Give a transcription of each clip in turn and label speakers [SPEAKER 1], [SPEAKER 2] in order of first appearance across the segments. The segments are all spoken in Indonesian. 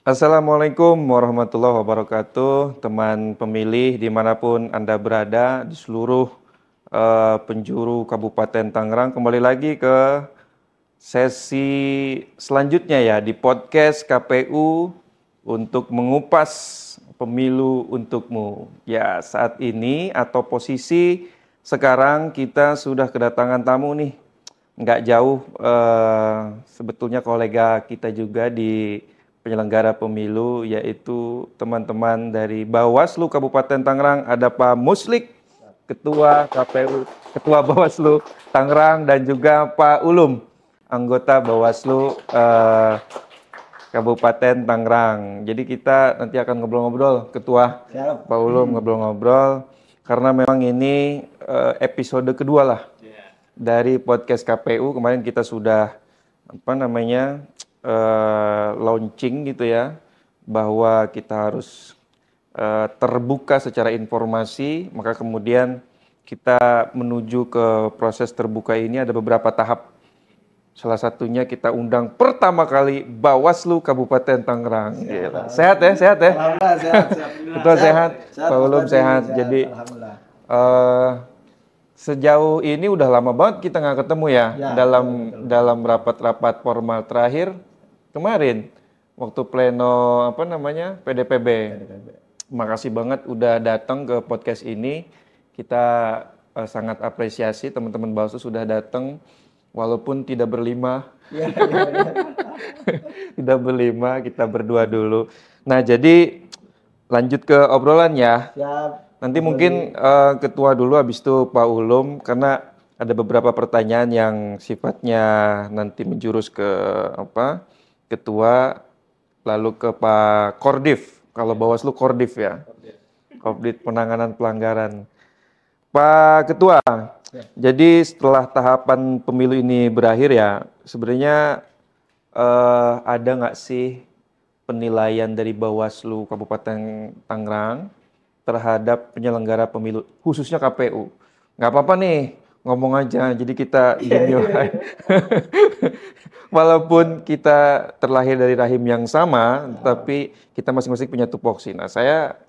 [SPEAKER 1] Assalamualaikum warahmatullahi wabarakatuh, teman pemilih dimanapun Anda berada di seluruh penjuru Kabupaten Tangerang. Kembali lagi ke sesi selanjutnya ya di podcast KPU untuk mengupas pemilu untukmu. Ya, saat ini atau posisi sekarang kita sudah kedatangan tamu nih. Nggak jauh sebetulnya kolega kita juga di penyelenggara pemilu, yaitu teman-teman dari Bawaslu Kabupaten Tangerang. Ada Pak Muslik, Ketua KPU, Ketua Bawaslu Tangerang, dan juga Pak Ulum, anggota Bawaslu Kabupaten Tangerang. Jadi kita nanti akan ngobrol-ngobrol, Ketua.
[SPEAKER 2] Siap.
[SPEAKER 1] Pak Ulum ngobrol-ngobrol, karena memang ini episode kedua lah dari podcast KPU. Kemarin kita sudah launching gitu ya, bahwa kita harus terbuka secara informasi. Maka kemudian kita menuju ke proses terbuka ini ada beberapa tahap. Salah satunya kita undang pertama kali Bawaslu Kabupaten Tangerang. Sehat ya?
[SPEAKER 2] Alhamdulillah sehat.
[SPEAKER 1] Betul, sehat. Pak Ulum sehat. Jadi sejauh ini udah lama banget kita nggak ketemu ya, dalam rapat-rapat formal terakhir kemarin waktu pleno PDPB. Makasih banget udah datang ke podcast ini. Kita sangat apresiasi teman-teman Bawaslu sudah datang walaupun tidak berlima. Tidak berlima, kita berdua dulu. Nah, jadi lanjut ke obrolan ya.
[SPEAKER 2] Siap.
[SPEAKER 1] Nanti mungkin Ketua dulu, habis itu Pak Ulum, karena ada beberapa pertanyaan yang sifatnya nanti menjurus ke Ketua, lalu ke Pak Kordif. Kalau Bawaslu Kordif ya. Kordif penanganan pelanggaran. Pak Ketua, jadi setelah tahapan pemilu ini berakhir ya, sebenarnya ada nggak sih penilaian dari Bawaslu Kabupaten Tangerang terhadap penyelenggara pemilu, khususnya KPU? Nggak apa-apa nih, ngomong aja, jadi kita genuine. Walaupun kita terlahir dari rahim yang sama, tapi kita masing-masing punya tupoksi. Nah,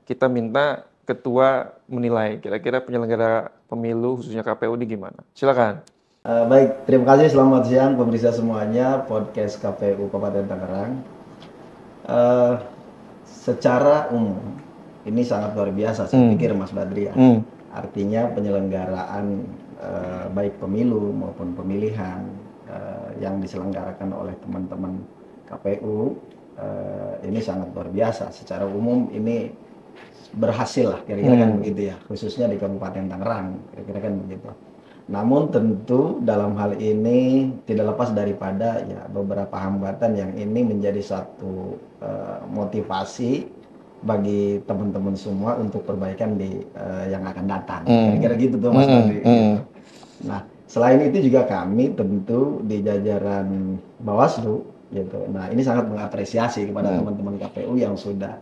[SPEAKER 1] kita minta Ketua menilai kira-kira penyelenggara pemilu khususnya KPU ini gimana. Silakan.
[SPEAKER 2] Baik, terima kasih. Selamat siang pemirsa semuanya podcast KPU Kabupaten Tangerang. Secara umum ini sangat luar biasa, saya pikir Mas Badri ya. Artinya penyelenggaraan baik pemilu maupun pemilihan yang diselenggarakan oleh teman-teman KPU ini sangat luar biasa. Secara umum ini berhasil lah, kira-kira kan begitu ya, khususnya di Kabupaten Tangerang, kira-kira kan begitu. Namun tentu dalam hal ini tidak lepas daripada ya beberapa hambatan yang ini menjadi satu motivasi bagi teman-teman semua untuk perbaikan di yang akan datang. Kira-kira gitu tuh Mas Badri. Gitu. Nah, selain itu juga kami tentu di jajaran Bawaslu gitu. Nah, ini sangat mengapresiasi kepada teman-teman KPU yang sudah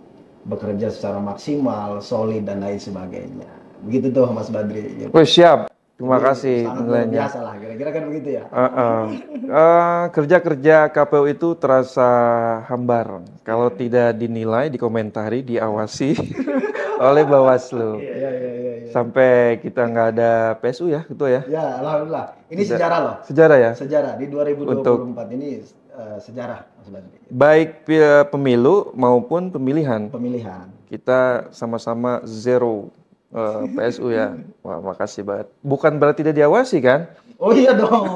[SPEAKER 2] bekerja secara maksimal, solid dan lain sebagainya. Begitu tuh Mas Badri. Gitu.
[SPEAKER 1] Oh, siap. Terima kasih.
[SPEAKER 2] Sangat luar biasa lah, kira-kira kan begitu ya.
[SPEAKER 1] Kerja-kerja KPU itu terasa hambar kalau tidak dinilai, dikomentari, diawasi oleh Bawaslu. Sampai kita nggak ada PSU ya, Ketua ya?
[SPEAKER 2] Ya, alhamdulillah. Ini sejarah loh.
[SPEAKER 1] Sejarah ya?
[SPEAKER 2] Sejarah di 2024 ini sejarah Mas Badri.
[SPEAKER 1] Baik pemilu maupun pemilihan.
[SPEAKER 2] Pemilihan.
[SPEAKER 1] Kita sama-sama zero PSU ya. Wah, makasih banget. Bukan berarti tidak diawasi kan?
[SPEAKER 2] Oh iya dong.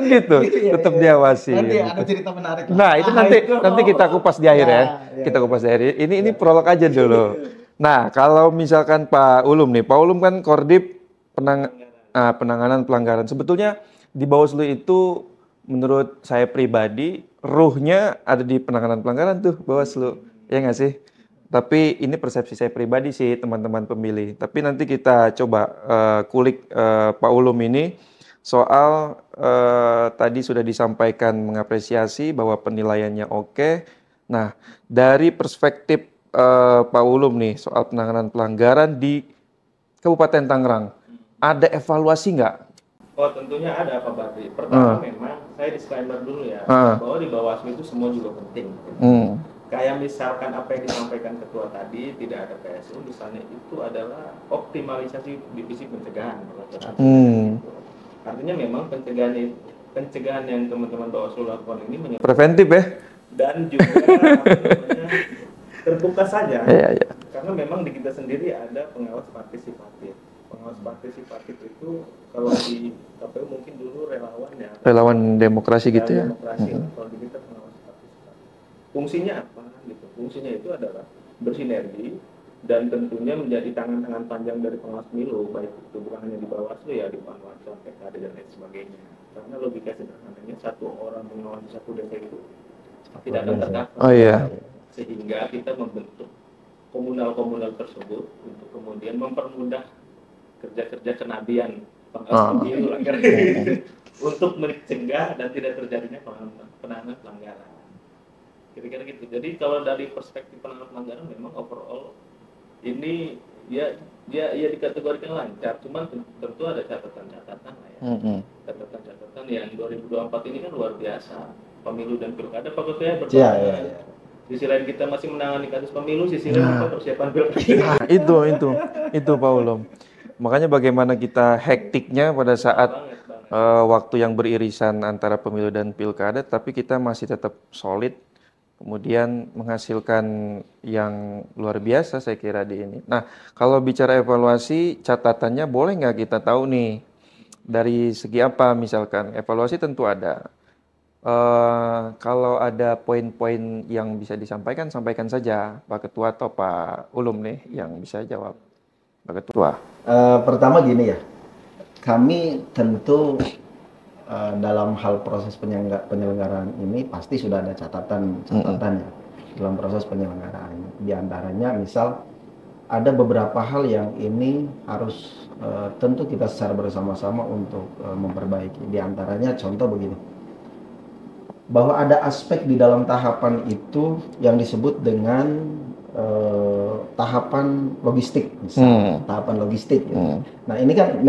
[SPEAKER 1] Gitu, tetap diawasi.
[SPEAKER 2] Nanti ada cerita menarik.
[SPEAKER 1] Nah, itu nanti kita kupas di akhir ya. Kita kupas di akhir. Ini prolog aja dulu. Nah, kalau misalkan Pak Ulum nih, Pak Ulum kan Kordip penanganan pelanggaran. Sebetulnya di Bawaslu itu menurut saya pribadi ruhnya ada di penanganan pelanggaran tuh Bawaslu. Ya nggak sih? Tapi ini persepsi saya pribadi sih teman-teman pemilih. Tapi nanti kita coba kulik Pak Ulum ini soal tadi sudah disampaikan mengapresiasi bahwa penilaiannya oke. Nah, dari perspektif Pak Ulum nih soal penanganan pelanggaran di Kabupaten Tangerang, ada evaluasi nggak?
[SPEAKER 3] Oh, tentunya ada Pak Badri. Pertama memang saya disclaimer dulu ya, bahwa di Bawaslu itu semua juga penting. kayak misalkan apa yang disampaikan ketua tadi, tidak ada PSU misalnya, itu adalah optimalisasi divisi pencegahan. Artinya memang pencegahan yang teman-teman Bawaslu lakukan ini
[SPEAKER 1] preventif ya,
[SPEAKER 3] dan juga apa namanya, terbuka saja.
[SPEAKER 1] Iya.
[SPEAKER 3] Karena memang di kita sendiri ada pengawas partisipatif. Pengawas partisipatif itu kalau di KPU mungkin dulu relawan ya.
[SPEAKER 1] Relawan demokrasi gitu ya.
[SPEAKER 3] Demokrasi. Kalau di kita pengawas partisipatif. Fungsinya apa? Gitu. Fungsinya itu adalah bersinergi dan tentunya menjadi tangan-tangan panjang dari pengawas pemilu, baik itu bukan hanya di Bawaslu ya, di Panwaslu, PKD dan lain sebagainya. Karena logika sederhananya satu orang mengawasi satu desa itu tidak akan tercover.
[SPEAKER 1] Oh iya.
[SPEAKER 3] Sehingga kita membentuk komunal-komunal tersebut untuk kemudian mempermudah kerja-kerja kenabian pengawas pemilu untuk mencegah dan tidak terjadinya penanganan pelanggaran. Kira-kira gitu. Jadi kalau dari perspektif penanganan pelanggaran memang overall ini ya dikategorikan lancar, cuman tentu ada catatan-catatan lah ya. Catatan-catatan yang 2024 ini kan luar biasa. Pemilu dan pilkada Pak Ketua ya berbarengan. Sisi lain kita masih menangani kasus pemilu, sisi lain kita persiapan pilkada.
[SPEAKER 1] Itu Pak Ulum. Makanya bagaimana kita hektiknya pada saat waktu yang beririsan antara pemilu dan pilkada, tapi kita masih tetap solid, kemudian menghasilkan yang luar biasa saya kira di ini. Nah, kalau bicara evaluasi, catatannya boleh nggak kita tahu nih, dari segi apa misalkan? Evaluasi tentu ada. Kalau ada poin-poin yang bisa disampaikan, sampaikan saja Pak Ketua atau Pak Ulum nih yang bisa jawab. Pak Ketua.
[SPEAKER 2] Pertama gini ya, kami tentu dalam hal proses penyelenggaraan ini pasti sudah ada catatannya dalam proses penyelenggaraan. Di antaranya misal ada beberapa hal yang ini harus tentu kita secara bersama-sama untuk memperbaiki. Di antaranya contoh begini, bahwa ada aspek di dalam tahapan itu yang disebut dengan tahapan logistik, misalnya tahapan logistik. Ya. Nah ini kan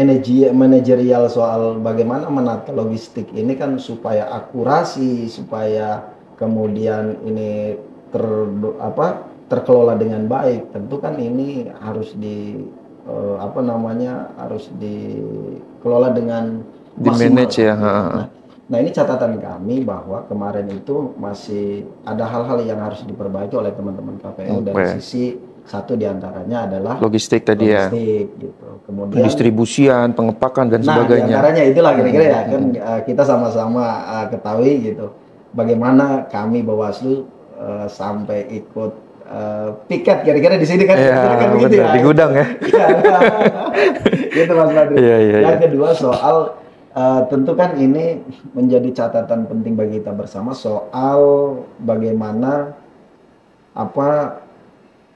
[SPEAKER 2] manajerial soal bagaimana menata logistik ini kan supaya akurasi, supaya kemudian ini terkelola dengan baik. Tentu kan ini harus harus dikelola dengan
[SPEAKER 1] di-manage ya.
[SPEAKER 2] Nah ini catatan kami bahwa kemarin itu masih ada hal-hal yang harus diperbaiki oleh teman-teman KPU dari sisi satu diantaranya adalah
[SPEAKER 1] logistik tadi ya.
[SPEAKER 2] Gitu. Kemudian
[SPEAKER 1] distribusian, pengepakan dan sebagainya.
[SPEAKER 2] Nah diantaranya itulah kira-kira ya kan kita sama-sama ketahui gitu. Bagaimana kami Bawaslu sampai ikut piket kira-kira di sini kan, kira-kira begitu ya.
[SPEAKER 1] Di gudang ya.
[SPEAKER 2] Gitu Mas Badri.
[SPEAKER 1] Yang
[SPEAKER 2] kedua soal tentu kan ini menjadi catatan penting bagi kita bersama soal bagaimana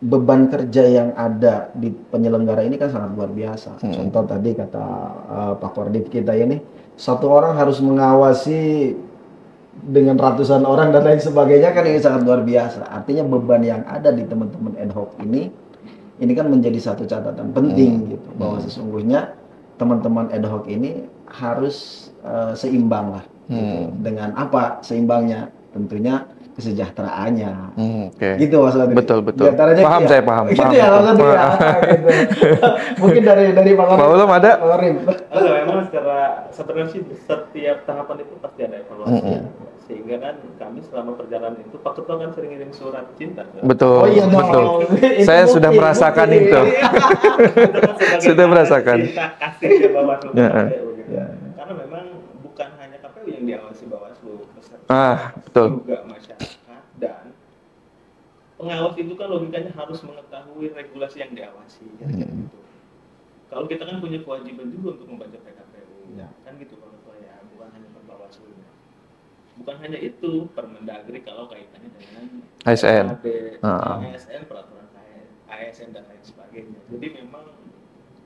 [SPEAKER 2] beban kerja yang ada di penyelenggara ini kan sangat luar biasa. Contoh tadi kata Pak Kordif kita ini, satu orang harus mengawasi dengan ratusan orang dan lain sebagainya, kan ini sangat luar biasa. Artinya beban yang ada di teman-teman ad hoc ini kan menjadi satu catatan penting gitu, bahwa sesungguhnya teman-teman ad hoc ini harus seimbang lah. Gitu. Dengan apa seimbangnya? Tentunya kesejahteraannya. Gitu Mas Badri.
[SPEAKER 1] Betul. Paham ya? Saya paham.
[SPEAKER 2] Gitu ya maksudnya ya. Gitu. Mungkin dari Pak
[SPEAKER 1] Ulum ada?
[SPEAKER 3] Memang sebenarnya setiap tahapan itu pasti ada evaluasi. Sehingga kan kami selama perjalanan itu Pak Ketua kan sering ngirim surat cinta.
[SPEAKER 1] Betul. Oh, iya, betul. Saya sudah merasakan itu. Sudah merasakan.
[SPEAKER 3] Cinta kasihnya Bawaslu KPU. Karena memang bukan hanya KPU yang diawasi Bawaslu, betul. Juga masyarakat, dan pengawas itu kan logikanya harus mengetahui regulasi yang diawasi. Gitu. Kalau kita kan punya kewajiban juga untuk membaca PKPU, kan gitu Pak Ketua ya, bukan hanya per Bawaslu. Bukan hanya itu, Permendagri kalau kaitannya dengan
[SPEAKER 1] ASN,
[SPEAKER 3] ASN, peraturan ASN dan lain sebagainya. Jadi memang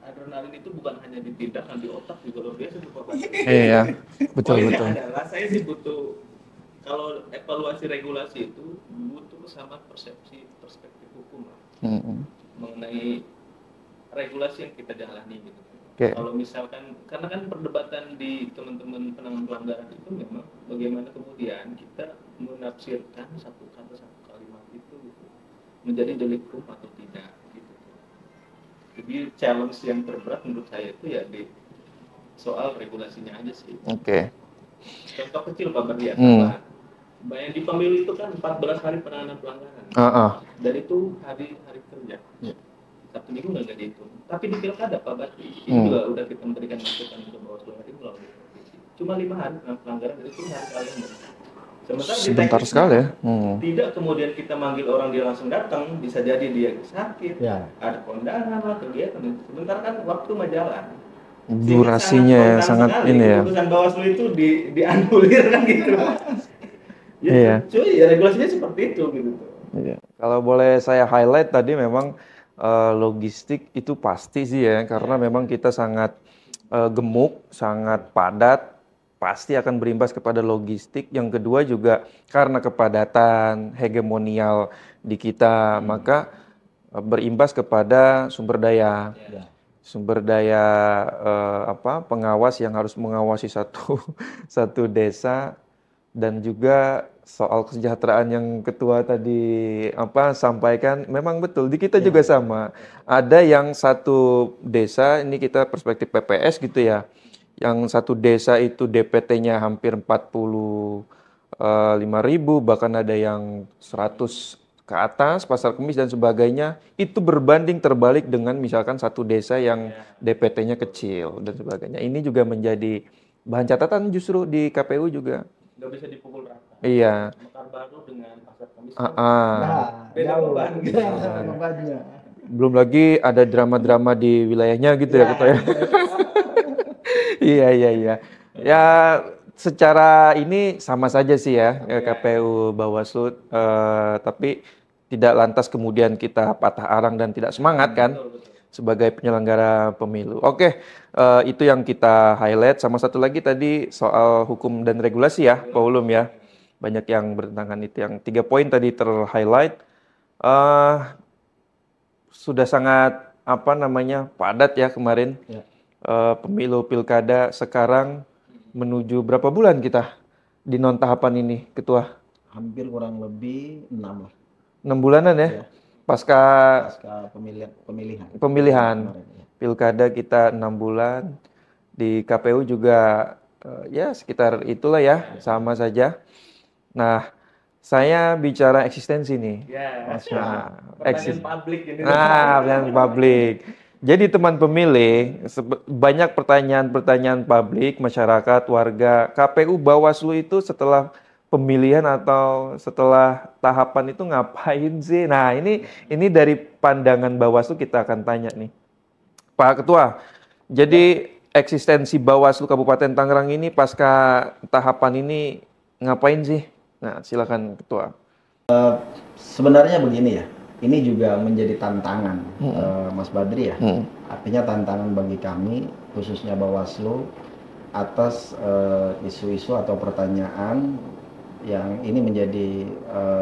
[SPEAKER 3] adrenalin itu bukan hanya di tindakan, di otak juga luar biasa tuh Pak.
[SPEAKER 1] Iya, betul.
[SPEAKER 3] Adalah saya sih butuh, kalau evaluasi regulasi itu butuh sama perspektif hukum lah, mengenai regulasi yang kita jalani gitu. Kalau misalkan, karena kan perdebatan di teman-teman penanganan pelanggaran itu memang bagaimana kemudian kita menafsirkan satu kata satu kalimat hal itu gitu, menjadi delik hukum atau tidak gitu. Jadi challenge yang terberat menurut saya itu ya di soal regulasinya aja sih.
[SPEAKER 1] Oke.
[SPEAKER 3] Contoh kecil Pak Berlian, Bayang di pemilu itu kan 14 hari penanganan pelanggaran. Dan itu hari kerja. Sabtu Minggu nggak dihitung. Tapi di pilkada Pak Bakri, ini juga udah kita memberikan masukan ke Bawaslu hari melalui provinsi. Cuma 5 hari pelanggaran dan itu hari kalender. Sementara
[SPEAKER 1] sebentar sekali ya.
[SPEAKER 3] Tidak kemudian kita manggil orang dia langsung datang, bisa jadi dia sakit, ada kondangan lah, kegiatan. Sementara kan waktu mah jalan.
[SPEAKER 1] Durasinya sangat ini ya.
[SPEAKER 3] Keputusan Bawaslu itu dianulir kan gitu. Ya, cuy, ya regulasinya seperti itu gitu.
[SPEAKER 1] Iya. Kalau boleh saya highlight tadi memang logistik itu pasti sih ya, karena memang kita sangat gemuk, sangat padat, pasti akan berimbas kepada logistik. Yang kedua juga karena kepadatan hegemonial di kita, maka berimbas kepada sumber daya. Sumber daya pengawas yang harus mengawasi satu desa, dan juga soal kesejahteraan yang ketua tadi sampaikan, memang betul di kita juga sama. Ada yang satu desa, ini kita perspektif PPS gitu ya, yang satu desa itu DPT-nya hampir 45.000, bahkan ada yang 100 ke atas, Pasar Kemis dan sebagainya, itu berbanding terbalik dengan misalkan satu desa yang DPT-nya kecil dan sebagainya. Ini juga menjadi bahan catatan justru di KPU juga.
[SPEAKER 3] Nggak bisa dipukul rata.
[SPEAKER 1] Iya.
[SPEAKER 3] Mekarbaru dengan Pasar Kemis.
[SPEAKER 2] Beda beban. Bebannya.
[SPEAKER 1] Belum lagi ada drama-drama di wilayahnya gitu ya, Ketua ya. Iya. Ya, secara ini sama saja sih ya, KPU, Bawaslu, tapi tidak lantas kemudian kita patah arang dan tidak semangat kan sebagai penyelenggara pemilu. Oke, itu yang kita highlight. Sama satu lagi tadi soal hukum dan regulasi ya, Pak Ulum ya. Banyak yang bertentangan, itu yang 3 poin tadi ter-highlight. Sudah sangat padat ya kemarin pemilu pilkada. Sekarang menuju berapa bulan kita di non tahapan ini, Ketua?
[SPEAKER 2] Hampir kurang lebih 6 lah.
[SPEAKER 1] 6 bulanan ya? Pasca pemilihan. Pilkada kita 6 bulan. Di KPU juga ya sekitar itulah ya, sama saja. Nah, saya bicara eksistensi nih.
[SPEAKER 3] Pertanyaan publik ini.
[SPEAKER 1] Pertanyaan publik. Jadi teman pemilih, banyak pertanyaan publik, masyarakat, warga, KPU, Bawaslu itu setelah pemilihan atau setelah tahapan itu ngapain sih? Nah, ini dari pandangan Bawaslu kita akan tanya nih. Pak Ketua, jadi eksistensi Bawaslu Kabupaten Tangerang ini pasca tahapan ini ngapain sih? Nah, silakan Ketua.
[SPEAKER 2] Sebenarnya begini ya. Ini juga menjadi tantangan, Mas Badri ya. Artinya tantangan bagi kami, khususnya Bawaslu, atas isu-isu atau pertanyaan yang ini menjadi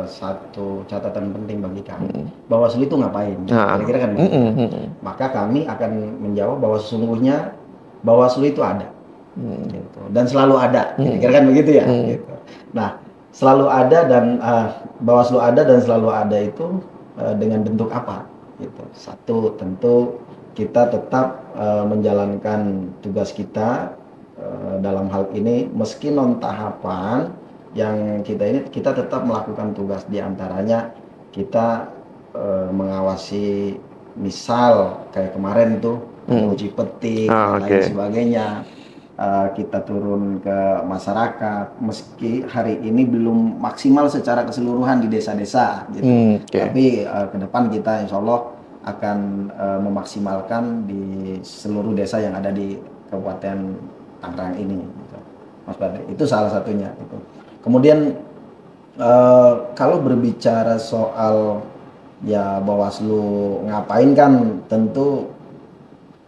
[SPEAKER 2] satu catatan penting bagi kami. Bawaslu itu ngapain? Kira-kira kan begitu. Maka kami akan menjawab bahwa sesungguhnya Bawaslu itu ada. Gitu. Dan selalu ada. Kira-kira kan begitu ya. Gitu. Nah, selalu ada dan Bawaslu ada dan selalu ada itu dengan bentuk apa? Gitu. Satu, tentu kita tetap menjalankan tugas kita dalam hal ini, meski non tahapan yang kita tetap melakukan tugas, diantaranya kita mengawasi, misal kayak kemarin tuh uji petik dan lain sebagainya. Kita turun ke masyarakat, meski hari ini belum maksimal secara keseluruhan di desa-desa gitu. Tapi ke depan kita insya Allah akan memaksimalkan di seluruh desa yang ada di Kabupaten Tangerang ini gitu. Mas Badri, itu salah satunya gitu. Kemudian kalau berbicara soal ya Bawaslu ngapain, kan tentu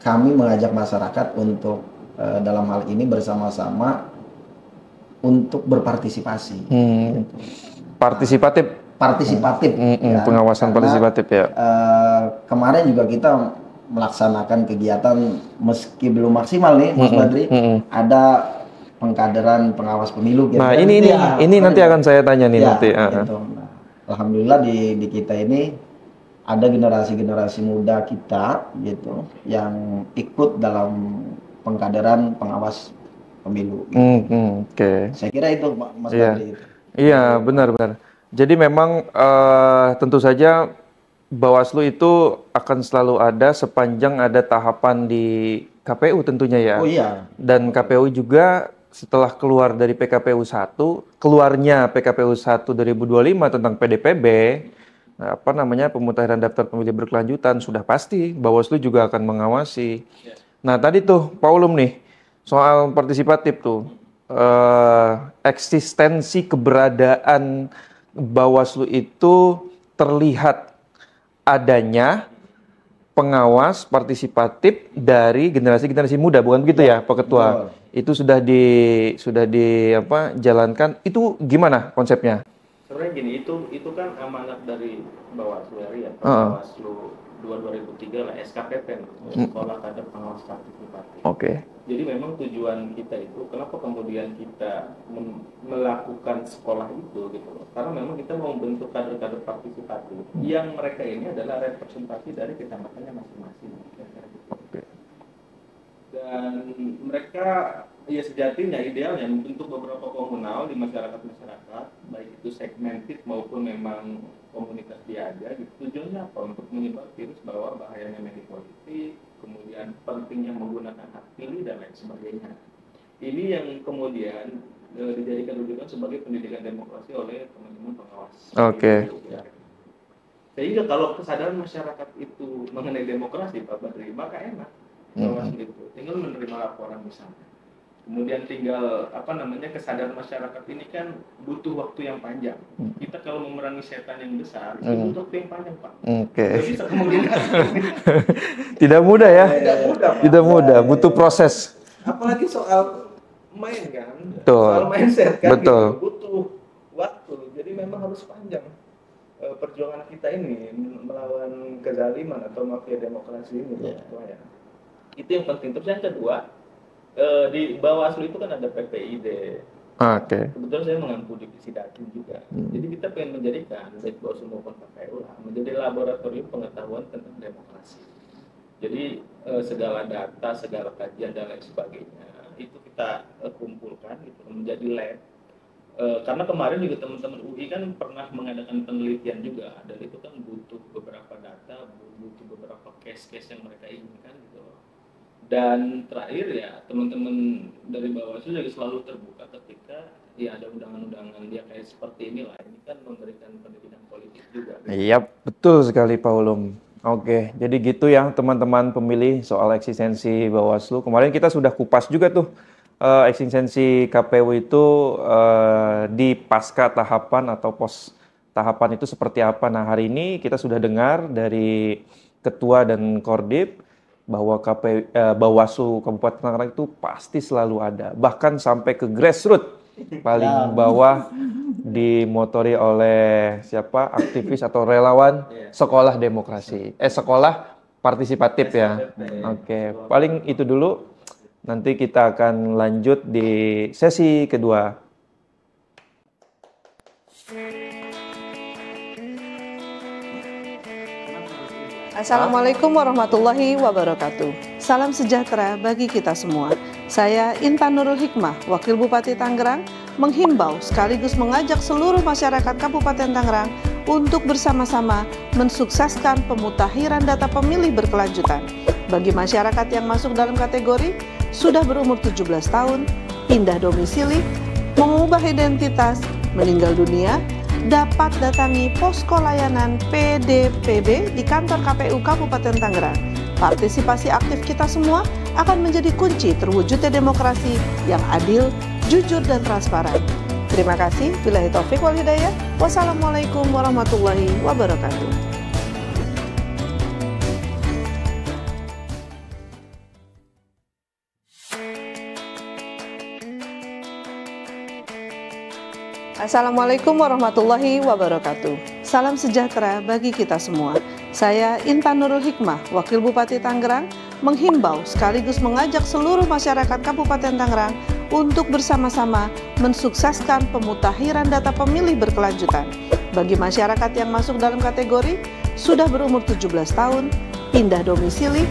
[SPEAKER 2] kami mengajak masyarakat untuk dalam hal ini bersama-sama untuk berpartisipasi. Gitu. Partisipatif.
[SPEAKER 1] Ya. Pengawasan partisipatif ya.
[SPEAKER 2] Kemarin juga kita melaksanakan kegiatan meski belum maksimal nih, Mas Badri. Ada pengkaderan pengawas pemilu.
[SPEAKER 1] Nah, ini nanti akan saya tanya nih nanti.
[SPEAKER 2] Gitu. Nah, alhamdulillah di kita ini ada generasi-generasi muda kita gitu yang ikut dalam pengkaderan pengawas pemilu.
[SPEAKER 1] Oke.
[SPEAKER 2] Saya kira itu Mas
[SPEAKER 1] Iya.
[SPEAKER 2] Badri.
[SPEAKER 1] Iya, benar-benar. Jadi memang tentu saja Bawaslu itu akan selalu ada sepanjang ada tahapan di KPU tentunya ya.
[SPEAKER 2] Oh iya.
[SPEAKER 1] Dan KPU juga setelah keluar dari PKPU 1, keluarnya PKPU 1 2025 tentang PDPB, apa namanya, pemutakhiran daftar pemilih berkelanjutan, sudah pasti Bawaslu juga akan mengawasi. Nah, tadi tuh Pak Ulum nih, soal partisipatif tuh, eksistensi keberadaan Bawaslu itu terlihat adanya pengawas partisipatif dari generasi-generasi muda, bukan begitu ya, Pak Ketua?
[SPEAKER 2] Betul.
[SPEAKER 1] Itu sudah di apa, jalankan. Itu gimana konsepnya?
[SPEAKER 3] Sebenarnya gini, itu kan amanat dari Bawaslu ya, Bawaslu 2003 lah, SKPP, Sekolah Kader Pengawas Partisipatif.
[SPEAKER 1] Oke.
[SPEAKER 3] Jadi memang tujuan kita itu, kenapa kemudian kita melakukan sekolah itu gitu loh. Karena memang kita mau membentuk kader-kader partisipatif yang mereka ini adalah representasi dari kecamatannya masing-masing. Dan mereka ya sejatinya idealnya membentuk beberapa komunal di masyarakat, baik itu segmented maupun memang komunitas diaja gitu. Tujuannya apa? Untuk menyebar virus bahwa bahayanya money politik, kemudian pentingnya menggunakan hak pilih dan lain sebagainya. Ini yang kemudian dijadikan rujukan sebagai pendidikan demokrasi oleh teman-teman pengawas.
[SPEAKER 1] Oke.
[SPEAKER 3] Ya. Sehingga kalau kesadaran masyarakat itu mengenai demokrasi, Pak Badri, maka enak. Bawaslu itu tinggal menerima laporan misalnya. Kemudian tinggal kesadaran masyarakat ini kan butuh waktu yang panjang. Kita kalau memerangi setan yang besar itu butuh waktu yang panjang, Pak.
[SPEAKER 1] Oke.
[SPEAKER 3] Nggak bisa kemudian
[SPEAKER 1] Tidak mudah ya?
[SPEAKER 3] tidak mudah, Pak.
[SPEAKER 1] Tidak mudah, butuh proses.
[SPEAKER 3] Apalagi soal main kan,
[SPEAKER 1] Betul.
[SPEAKER 3] soal mindset kan,
[SPEAKER 1] Betul.
[SPEAKER 3] gitu. Butuh waktu. Jadi memang harus panjang perjuangan kita ini melawan kezaliman atau mafia demokrasi ini. Ya. Itu yang penting. Terus yang kedua, di Bawaslu itu kan ada PPID.
[SPEAKER 1] Oke.
[SPEAKER 3] Kebetulan saya mengampu divisi Datin juga. Jadi kita pengen menjadikan baik Bawaslu maupun KPU lah menjadi laboratorium pengetahuan tentang demokrasi. Jadi segala data, segala kajian dan lain sebagainya itu kita kumpulkan gitu menjadi lab. Karena kemarin juga teman-teman UI kan pernah mengadakan penelitian juga, dan itu kan butuh beberapa data, butuh beberapa case-case yang mereka inginkan gitu. Dan terakhir ya teman-teman dari Bawaslu juga selalu terbuka ketika ya ada undangan-undangan dia kayak seperti inilah. Ini kan memberikan pendidikan politik juga.
[SPEAKER 1] Iya, betul sekali Pak Ulum. Oke, jadi gitu ya teman-teman pemilih soal eksistensi Bawaslu. Kemarin kita sudah kupas juga tuh eksistensi KPU itu di pasca tahapan atau pos tahapan itu seperti apa. Nah, hari ini kita sudah dengar dari Ketua dan Kordip bahwa Bawaslu Kabupaten Tangerang itu pasti selalu ada, bahkan sampai ke grassroots paling bawah, dimotori oleh siapa, aktivis atau relawan sekolah demokrasi, sekolah partisipatif ya. Oke, paling itu dulu. Nanti kita akan lanjut di sesi kedua.
[SPEAKER 4] Assalamualaikum warahmatullahi wabarakatuh. Salam sejahtera bagi kita semua. Saya Intan Nurul Hikmah, Wakil Bupati Tangerang, menghimbau sekaligus mengajak seluruh masyarakat Kabupaten Tangerang untuk bersama-sama mensukseskan pemutakhiran data pemilih berkelanjutan. Bagi masyarakat yang masuk dalam kategori sudah berumur 17 tahun, pindah domisili, mengubah identitas, meninggal dunia, dapat datangi posko layanan PDPB di kantor KPU Kabupaten Tangerang. Partisipasi aktif kita semua akan menjadi kunci terwujudnya demokrasi yang adil, jujur, dan transparan. Terima kasih. Billahi taufik wal hidayah. Wassalamualaikum warahmatullahi wabarakatuh. Assalamualaikum warahmatullahi wabarakatuh. Salam sejahtera bagi kita semua. Saya Intan Nurul Hikmah, Wakil Bupati Tangerang, menghimbau sekaligus mengajak seluruh masyarakat Kabupaten Tangerang untuk bersama-sama mensukseskan pemutakhiran data pemilih berkelanjutan. Bagi masyarakat yang masuk dalam kategori sudah berumur 17 tahun, pindah domisili,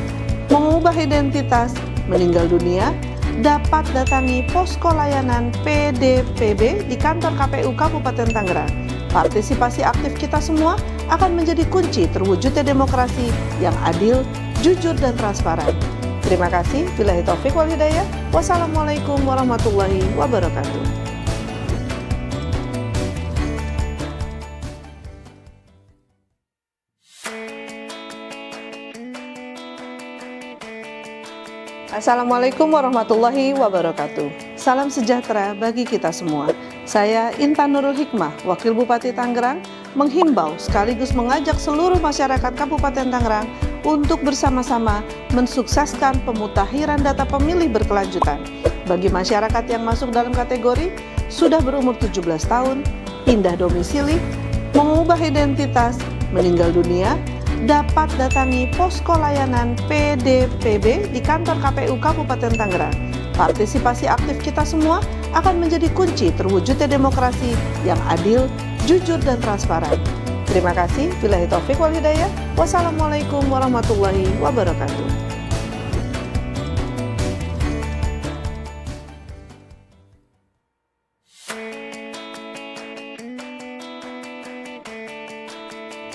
[SPEAKER 4] mengubah identitas, meninggal dunia, dapat datangi posko layanan PDPB di kantor KPU Kabupaten Tangerang. Partisipasi aktif kita semua akan menjadi kunci terwujudnya demokrasi yang adil, jujur, dan transparan. Terima kasih. Billahi taufik wal hidayah. Wassalamualaikum warahmatullahi wabarakatuh. Assalamualaikum warahmatullahi wabarakatuh. Salam sejahtera bagi kita semua. Saya Intan Nurul Hikmah, Wakil Bupati Tangerang, menghimbau sekaligus mengajak seluruh masyarakat Kabupaten Tangerang untuk bersama-sama mensukseskan pemutahiran data pemilih berkelanjutan. Bagi masyarakat yang masuk dalam kategori sudah berumur 17 tahun, pindah domisili, mengubah identitas, meninggal dunia, dapat datangi posko layanan PDPB di kantor KPU Kabupaten Tangerang. Partisipasi aktif kita semua akan menjadi kunci terwujudnya demokrasi yang adil, jujur, dan transparan. Terima kasih. Billahi taufik wal hidayah. Wassalamualaikum warahmatullahi wabarakatuh.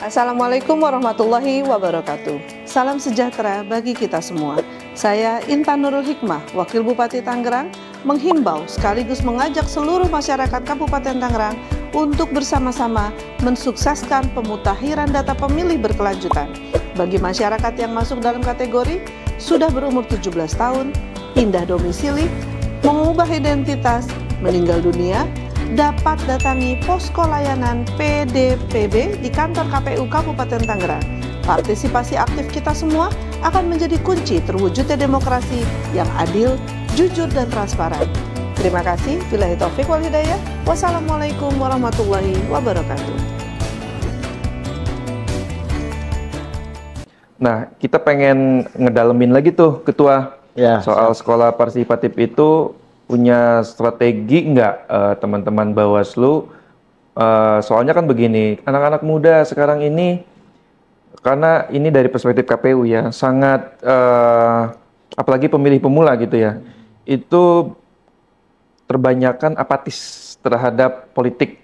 [SPEAKER 4] Assalamualaikum warahmatullahi wabarakatuh. Salam sejahtera bagi kita semua. Saya Intan Nurul Hikmah, Wakil Bupati Tangerang, menghimbau sekaligus mengajak seluruh masyarakat Kabupaten Tangerang untuk bersama-sama mensukseskan pemutahiran data pemilih berkelanjutan. Bagi masyarakat yang masuk dalam kategori sudah berumur 17 tahun, pindah domisili, mengubah identitas, meninggal dunia, dapat datangi posko layanan PDPB di kantor KPU Kabupaten Tangerang. Partisipasi aktif kita semua akan menjadi kunci terwujudnya demokrasi yang adil, jujur, dan transparan. Terima kasih. Billahi taufik wal hidayah. Wassalamualaikum warahmatullahi wabarakatuh.
[SPEAKER 1] Nah, kita pengen ngedalemin lagi tuh, Ketua, soal sekolah partisipatif itu punya strategi nggak teman-teman Bawaslu? Soalnya kan begini, anak-anak muda sekarang ini, karena ini dari perspektif KPU ya, sangat apalagi pemilih pemula gitu ya, itu terbanyakan apatis terhadap politik,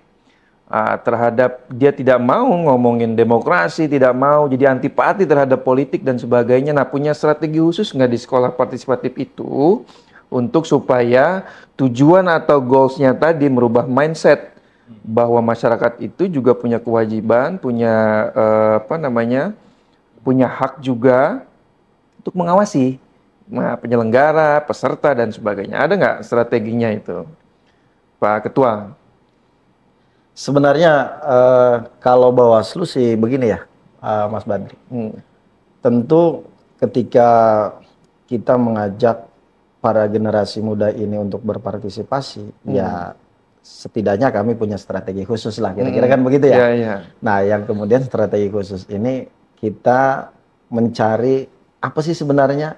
[SPEAKER 1] terhadap dia tidak mau ngomongin demokrasi, tidak mau, jadi antipati terhadap politik dan sebagainya. Nah, punya strategi khusus nggak di sekolah partisipatif itu untuk supaya tujuan atau goalsnya tadi merubah mindset bahwa masyarakat itu juga punya kewajiban, punya punya hak juga untuk mengawasi penyelenggara, peserta, dan sebagainya. Ada nggak strateginya itu, Pak Ketua?
[SPEAKER 2] Sebenarnya kalau Bawaslu sih begini ya, Mas Badri. Tentu ketika kita mengajak para generasi muda ini untuk berpartisipasi, ya setidaknya kami punya strategi khusus lah, kira-kira kan begitu ya. Nah, yang kemudian strategi khusus ini kita mencari apa sih sebenarnya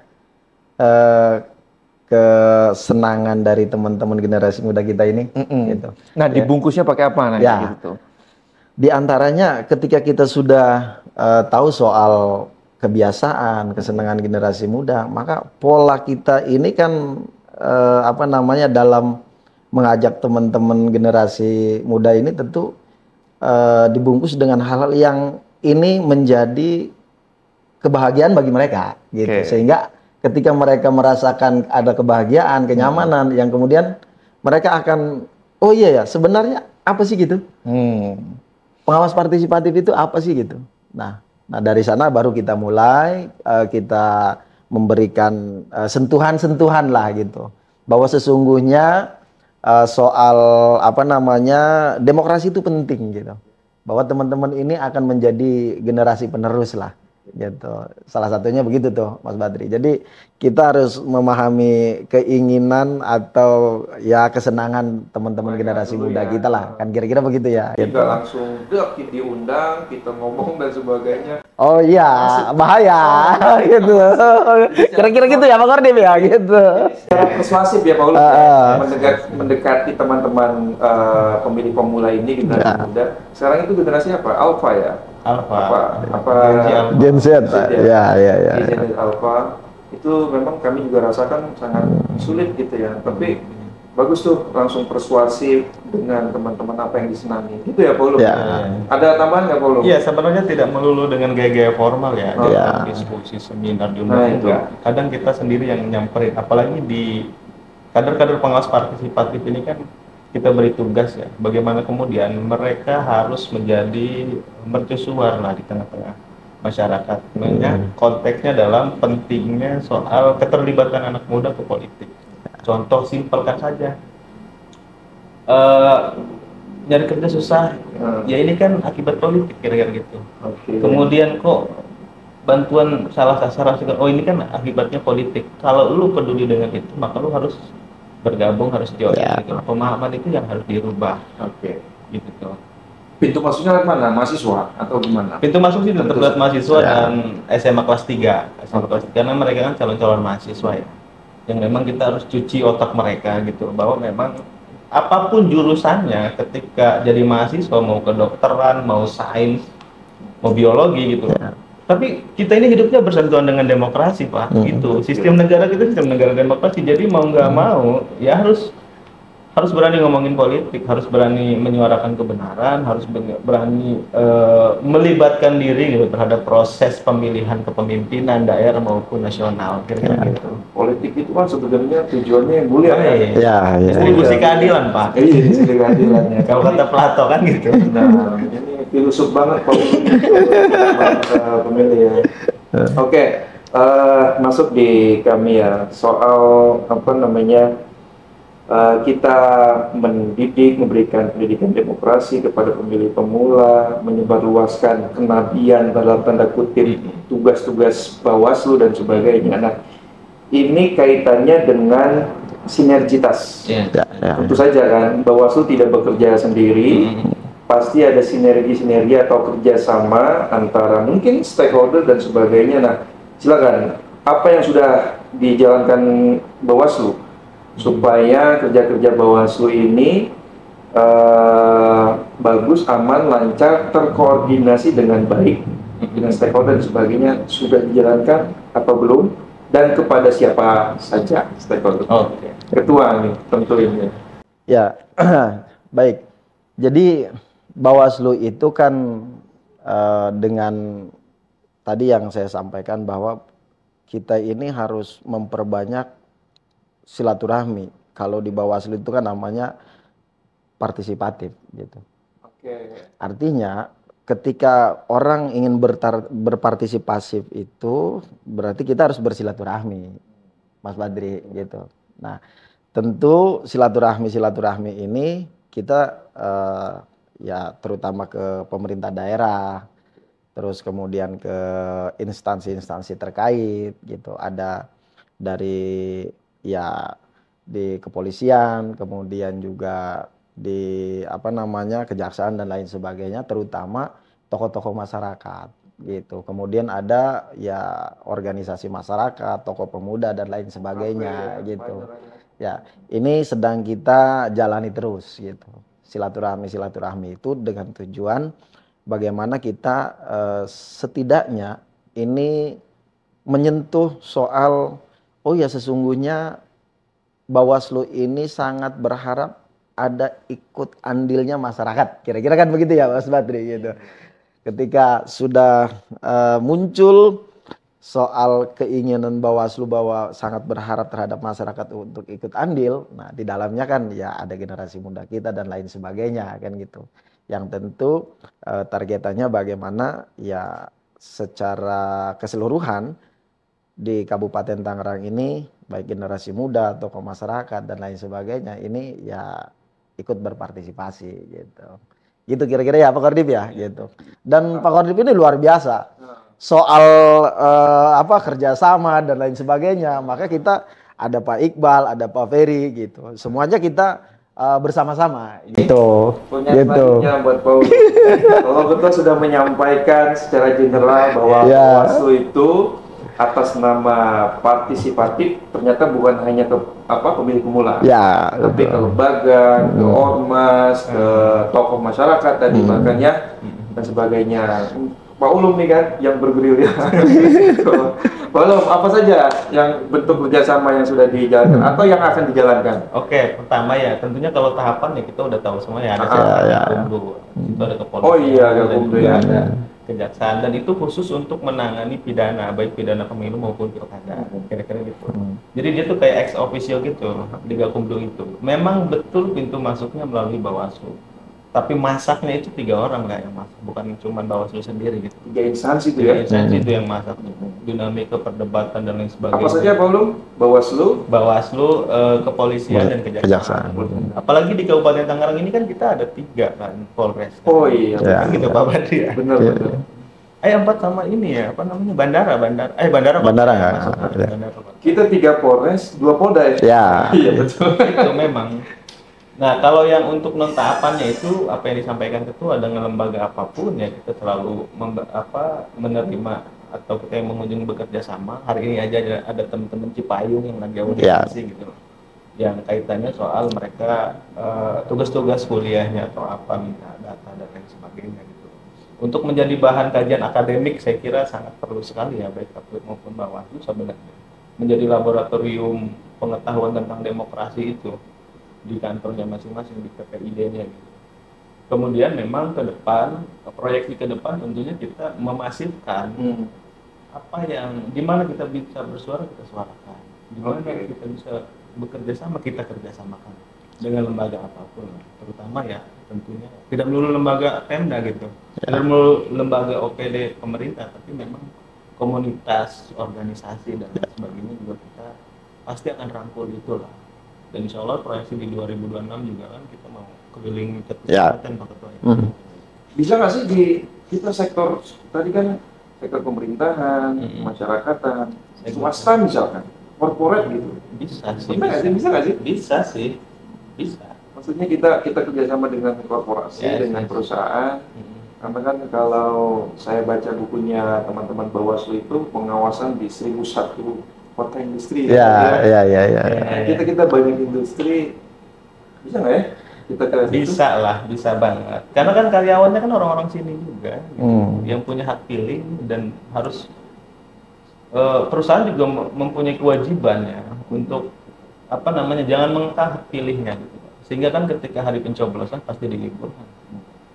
[SPEAKER 2] kesenangan dari teman-teman generasi muda kita ini. Gitu.
[SPEAKER 1] Nah, dibungkusnya pakai apa? Nah, gitu.
[SPEAKER 2] Di antaranya ketika kita sudah tahu soal kebiasaan, kesenangan generasi muda, maka pola kita ini kan dalam mengajak teman-teman generasi muda ini tentu dibungkus dengan hal-hal yang ini menjadi kebahagiaan bagi mereka, gitu. Sehingga ketika mereka merasakan ada kebahagiaan, kenyamanan, yang kemudian mereka akan, oh iya ya, sebenarnya apa sih gitu? Pengawas partisipatif itu apa sih gitu? Nah, dari sana baru kita mulai, kita memberikan sentuhan-sentuhan lah gitu. Bahwa sesungguhnya soal demokrasi itu penting gitu. Bahwa teman-teman ini akan menjadi generasi penerus lah. gitu. Salah satunya begitu tuh Mas Badri. Jadi kita harus memahami keinginan atau ya kesenangan teman-teman generasi muda kita lah, kan kira-kira begitu ya.
[SPEAKER 1] Tidak
[SPEAKER 2] Gitu.
[SPEAKER 1] langsung diundang, kita ngomong dan sebagainya.
[SPEAKER 2] Oh iya, bahaya gitu. Kira-kira gitu ya Pak Kordim ya gitu.
[SPEAKER 1] Secara persuasif ya Paulus, mendekati teman-teman pemilih pemula ini generasi muda. Sekarang itu generasi apa? Alpha ya?
[SPEAKER 3] Alpha.
[SPEAKER 2] Gen Z. Ya.
[SPEAKER 1] Gen Z Alpha. Itu memang kami juga rasakan sangat sulit gitu ya. Tapi bagus tuh langsung persuasif dengan teman-teman apa yang disenangi. Gitu ya Paulus.
[SPEAKER 2] Ya.
[SPEAKER 1] Ada tambahan nggak Paulus?
[SPEAKER 3] Iya, sebenarnya tidak melulu dengan gaya-gaya formal ya.
[SPEAKER 2] Iya.
[SPEAKER 3] Diskusi, seminar, diundang juga. Kadang kita sendiri yang nyamperin, apalagi di kader-kader pengawas partisipatif ini kan kita beri tugas ya, bagaimana kemudian mereka harus menjadi mercusuar lah di tengah-tengah masyarakat. Sebenarnya konteksnya dalam pentingnya soal keterlibatan anak muda ke politik. Contoh simpelkan saja, nyari kerja susah, ya ini kan akibat politik kira-kira gitu. Kemudian kok bantuan salah sasaran, oh ini kan akibatnya politik. Kalau lu peduli dengan itu, maka lu harus bergabung, harus join. Gitu. Pemahaman itu yang harus dirubah. Gitu tuh.
[SPEAKER 1] Pintu masuknya lewat mana? Mahasiswa atau gimana?
[SPEAKER 3] Pintu masuk sih tetap lewat mahasiswa dan SMA kelas 3. SMA kelas 3 karena mereka kan calon-calon mahasiswa ya. Yang memang kita harus cuci otak mereka gitu, bahwa memang apapun jurusannya ketika jadi mahasiswa, mau kedokteran, mau sains, mau biologi gitu. Tapi kita ini hidupnya bersentuhan dengan demokrasi, Pak. Gitu. Sistem negara kita sistem negara demokrasi. Jadi mau nggak mau ya harus berani ngomongin politik, harus berani menyuarakan kebenaran, harus berani melibatkan diri gitu terhadap proses pemilihan kepemimpinan daerah maupun nasional. Kira-kira gitu.
[SPEAKER 1] Politik itu kan sebenarnya tujuannya yang mulia kan?
[SPEAKER 3] Distribusi keadilan, Pak.
[SPEAKER 1] Iya, distribusi keadilan ya.
[SPEAKER 3] Kalau kata Plato kan gitu.
[SPEAKER 1] Nah, ini filosof banget pemilih ya. Oke, masuk di kami ya soal apa namanya, kita mendidik, memberikan pendidikan demokrasi kepada pemilih pemula, menyebarluaskan kenabian dalam tanda kutip, tugas-tugas Bawaslu dan sebagainya. Nah, ini kaitannya dengan sinergitas. Tentu saja kan, Bawaslu tidak bekerja sendiri. Pasti ada sinergi atau kerjasama antara mungkin stakeholder dan sebagainya. Nah, silakan, apa yang sudah dijalankan Bawaslu supaya kerja-kerja Bawaslu ini bagus, aman, lancar, terkoordinasi dengan baik dengan stakeholder dan sebagainya, sudah dijalankan atau belum, dan kepada siapa saja stakeholder? Ketua nih tentu ini.
[SPEAKER 2] Ya, baik. Jadi Bawaslu itu kan dengan tadi yang saya sampaikan bahwa kita ini harus memperbanyak silaturahmi. Kalau di Bawaslu itu kan namanya partisipatif gitu. Artinya ketika orang ingin berpartisipasi itu berarti kita harus bersilaturahmi, Mas Badri gitu. Nah, tentu silaturahmi ini kita ya terutama ke pemerintah daerah, terus kemudian ke instansi-instansi terkait gitu. Ada dari ya di kepolisian, kemudian juga di apa namanya kejaksaan dan lain sebagainya, terutama tokoh-tokoh masyarakat gitu. Kemudian ada ya organisasi masyarakat, tokoh pemuda dan lain sebagainya gitu. Ya, ini sedang kita jalani terus gitu. Silaturahmi itu dengan tujuan bagaimana kita setidaknya ini menyentuh soal oh ya sesungguhnya Bawaslu ini sangat berharap ada ikut andilnya masyarakat. Kira-kira kan begitu ya Mas Badri gitu. Ketika sudah muncul soal keinginan Bawaslu bahwa sangat berharap terhadap masyarakat untuk ikut andil, nah di dalamnya kan ya ada generasi muda kita dan lain sebagainya kan gitu. Yang tentu targetannya bagaimana ya secara keseluruhan di Kabupaten Tangerang ini baik generasi muda, tokoh masyarakat dan lain sebagainya ini ya ikut berpartisipasi gitu. Gitu kira-kira ya Pak Kordip ya gitu. Dan Pak Kordip ini luar biasa. soal apa kerjasama dan lain sebagainya, maka kita ada Pak Iqbal, ada Pak Ferry gitu. Semuanya kita bersama-sama gitu.
[SPEAKER 1] Punya selanjutnya buat Paul. Kalau betul sudah menyampaikan secara general bahwa Bawaslu itu atas nama partisipatif, ternyata bukan hanya ke pemilih pemula, tapi ke lembaga, ke ormas, ke tokoh masyarakat tadi makanya dan sebagainya. Pak Ulum nih kan yang bergerilya. Pak Ulum, apa saja yang bentuk kerjasama yang sudah dijalankan atau yang akan dijalankan?
[SPEAKER 3] Oke, pertama ya tentunya kalau tahapan ya kita udah tahu semua ya, ada Gakumdu, itu ada kepolisian,
[SPEAKER 1] oh iya Gakumdu ya,
[SPEAKER 3] ada kejaksaan, dan itu khusus untuk menangani pidana, baik pidana pemilu maupun pilkada, kira-kira gitu. Jadi dia tuh kayak ex officio gitu di Gakumdu itu. Memang betul pintu masuknya melalui Bawaslu. Tapi masaknya itu 3 orang yang masak, bukan cuma Bawaslu sendiri gitu.
[SPEAKER 1] 3 instansi itu ya?
[SPEAKER 3] 3 instansi itu yang masak, dinamika perdebatan dan lain sebagainya.
[SPEAKER 1] Apa saja Pak Ulum?
[SPEAKER 3] Bawaslu, kepolisian dan kejaksaan. Apalagi di Kabupaten Tangerang ini kan kita ada 3 kan, Polres. Kan?
[SPEAKER 1] Oh iya.
[SPEAKER 3] Kan gitu Pak Badri ya.
[SPEAKER 1] Benar.
[SPEAKER 3] 4 sama ini ya, apa namanya, bandara.
[SPEAKER 1] Kita 3 Polres, 2 Polda ya? Iya betul.
[SPEAKER 3] Itu memang. Nah, kalau yang untuk non tahapannya itu apa yang disampaikan ketua dengan lembaga apapun ya kita selalu menerima atau kita yang mengunjungi bekerja sama. Hari ini aja ada teman-teman Cipayung yang lagi audiensi gitu, yang kaitannya soal mereka tugas-tugas kuliahnya atau apa, minta data dan lain sebagainya gitu. Untuk menjadi bahan kajian akademik saya kira sangat perlu sekali ya, baik KPU maupun Bawaslu sebenarnya menjadi laboratorium pengetahuan tentang demokrasi itu di kantornya masing-masing, di PPID-nya gitu. Kemudian memang ke depan, proyeksi ke depan tentunya kita memasifkan apa yang, di mana kita bisa bersuara kita suarakan, di mana kita bisa bekerja sama kita kerjasamakan dengan lembaga apapun, terutama ya tentunya tidak melulu lembaga Pemda gitu, tidak melulu lembaga OPD pemerintah, tapi memang komunitas, organisasi dan lain sebagainya juga kita pasti akan rangkul itulah. Dan insya Allah proyeksi di 2026 juga kan kita mau keliling kabupaten Pak Ketua.
[SPEAKER 1] Bisa nggak sih di kita sektor tadi kan sektor pemerintahan, masyarakatan, swasta misalkan, korporat gitu?
[SPEAKER 3] Bisa sih.
[SPEAKER 1] Bisa nggak sih?
[SPEAKER 3] Bisa sih. Bisa.
[SPEAKER 1] Maksudnya kita kerjasama dengan korporasi, dengan perusahaan. Karena kan kalau saya baca bukunya teman-teman Bawaslu itu pengawasan di 1001 kota industri.
[SPEAKER 2] Ya.
[SPEAKER 1] Kita banyak industri, bisa nggak ya? Kita
[SPEAKER 3] bisa lah, bisa banget. Karena kan karyawannya kan orang-orang sini juga, gitu, yang punya hak pilih dan harus perusahaan juga mempunyai kewajiban ya untuk jangan mengekang hak pilihnya gitu. Sehingga kan ketika hari pencoblosan pasti diliburkan.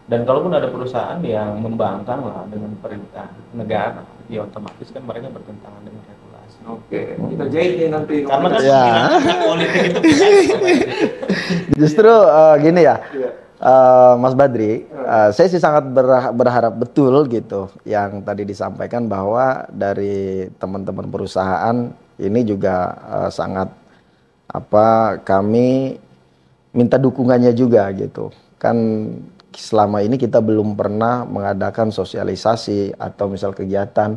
[SPEAKER 3] Dan kalaupun ada perusahaan yang membangkang lah dengan perintah negara, ya otomatis kan mereka bertentangan dengan regulasi.
[SPEAKER 1] Oke, kita jahit nih nanti.
[SPEAKER 3] Karena kan politik itu
[SPEAKER 2] justru gini ya, Mas Badri, saya sih sangat berharap betul gitu yang tadi disampaikan bahwa dari teman-teman perusahaan ini juga sangat kami minta dukungannya juga gitu. Kan selama ini kita belum pernah mengadakan sosialisasi atau misal kegiatan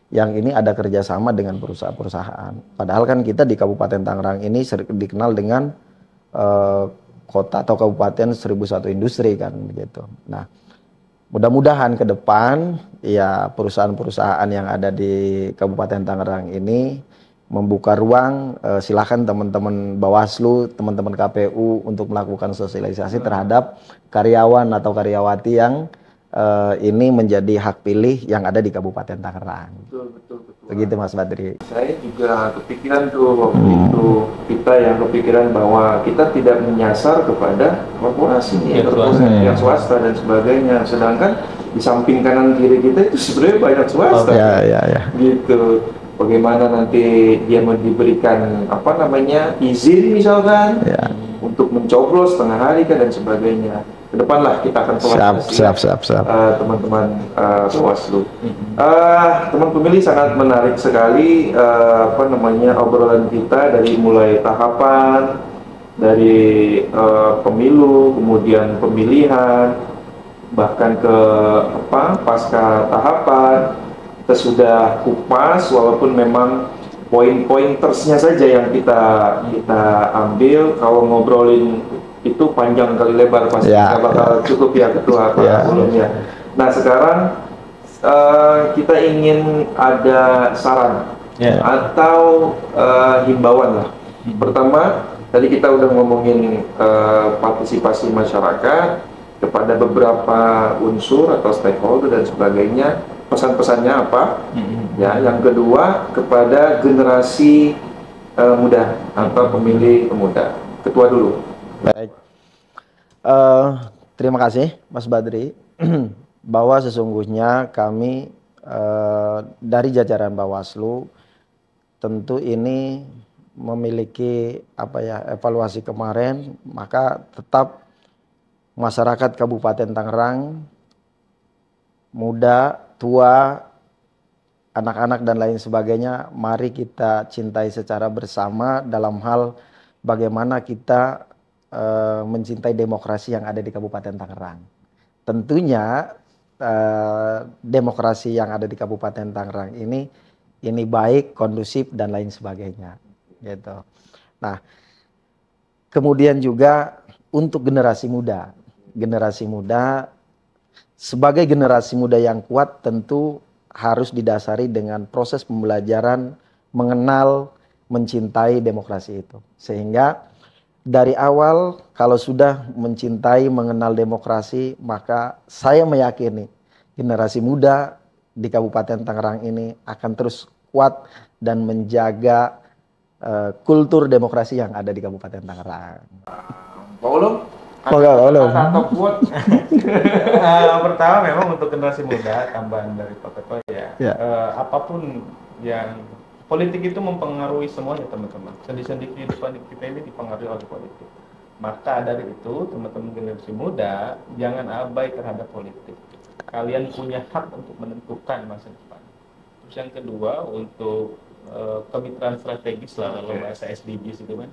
[SPEAKER 2] yang ini ada kerjasama dengan perusahaan-perusahaan. Padahal kan kita di Kabupaten Tangerang ini dikenal dengan kota atau kabupaten 1001 industri kan gitu. Nah, mudah-mudahan ke depan ya perusahaan-perusahaan yang ada di Kabupaten Tangerang ini membuka ruang, silakan teman-teman Bawaslu, teman-teman KPU untuk melakukan sosialisasi terhadap karyawan atau karyawati yang ini menjadi hak pilih yang ada di Kabupaten Tangerang.
[SPEAKER 1] Betul.
[SPEAKER 2] Begitu Mas Badri.
[SPEAKER 1] Saya juga kepikiran tuh waktu itu, kita yang kepikiran bahwa kita tidak menyasar kepada korporasi yang swasta dan sebagainya. Sedangkan di samping kanan kiri kita itu sebenarnya banyak swasta. Gitu. Bagaimana nanti dia diberikan izin misalkan untuk mencoblos setengah hari kan dan sebagainya. Kedepanlah kita akan
[SPEAKER 2] siap.
[SPEAKER 1] Teman-teman Bawaslu. Teman pemilih sangat menarik sekali obrolan kita dari mulai tahapan dari pemilu, kemudian pemilihan, bahkan ke pasca tahapan. kita sudah kupas, walaupun memang poin-pointersnya saja yang kita ambil. Kalau ngobrolin itu panjang kali lebar pasti nggak bakal cukup ya Ketua sebelumnya. Nah sekarang kita ingin ada saran atau himbauan lah. Pertama, tadi kita udah ngomongin partisipasi masyarakat kepada beberapa unsur atau stakeholder dan sebagainya. Pesan-pesannya apa? Ya, yang kedua kepada generasi muda atau pemilih pemuda. Ketua dulu.
[SPEAKER 2] Baik. Terima kasih Mas Badri. Bahwa sesungguhnya kami dari jajaran Bawaslu tentu ini memiliki evaluasi kemarin, maka tetap masyarakat Kabupaten Tangerang, muda, tua, anak-anak dan lain sebagainya, mari kita cintai secara bersama dalam hal bagaimana kita mencintai demokrasi yang ada di Kabupaten Tangerang. Tentunya demokrasi yang ada di Kabupaten Tangerang ini baik, kondusif dan lain sebagainya, gitu. Nah, kemudian juga untuk generasi muda sebagai generasi muda yang kuat tentu harus didasari dengan proses pembelajaran mengenal, mencintai demokrasi itu. Sehingga dari awal kalau sudah mencintai, mengenal demokrasi, maka saya meyakini generasi muda di Kabupaten Tangerang ini akan terus kuat dan menjaga kultur demokrasi yang ada di Kabupaten Tangerang.
[SPEAKER 1] Atau quote.
[SPEAKER 3] Pertama memang untuk generasi muda, tambahan dari Pak Ketua apapun yang politik itu mempengaruhi semuanya teman-teman. Sendi-sendi kehidupan kita ini dipengaruhi oleh politik. Maka dari itu teman-teman generasi muda jangan abai terhadap politik. Kalian punya hak untuk menentukan masa depan. Terus yang kedua untuk kemitraan strategis lah kalau bahasa SDGs itu kan.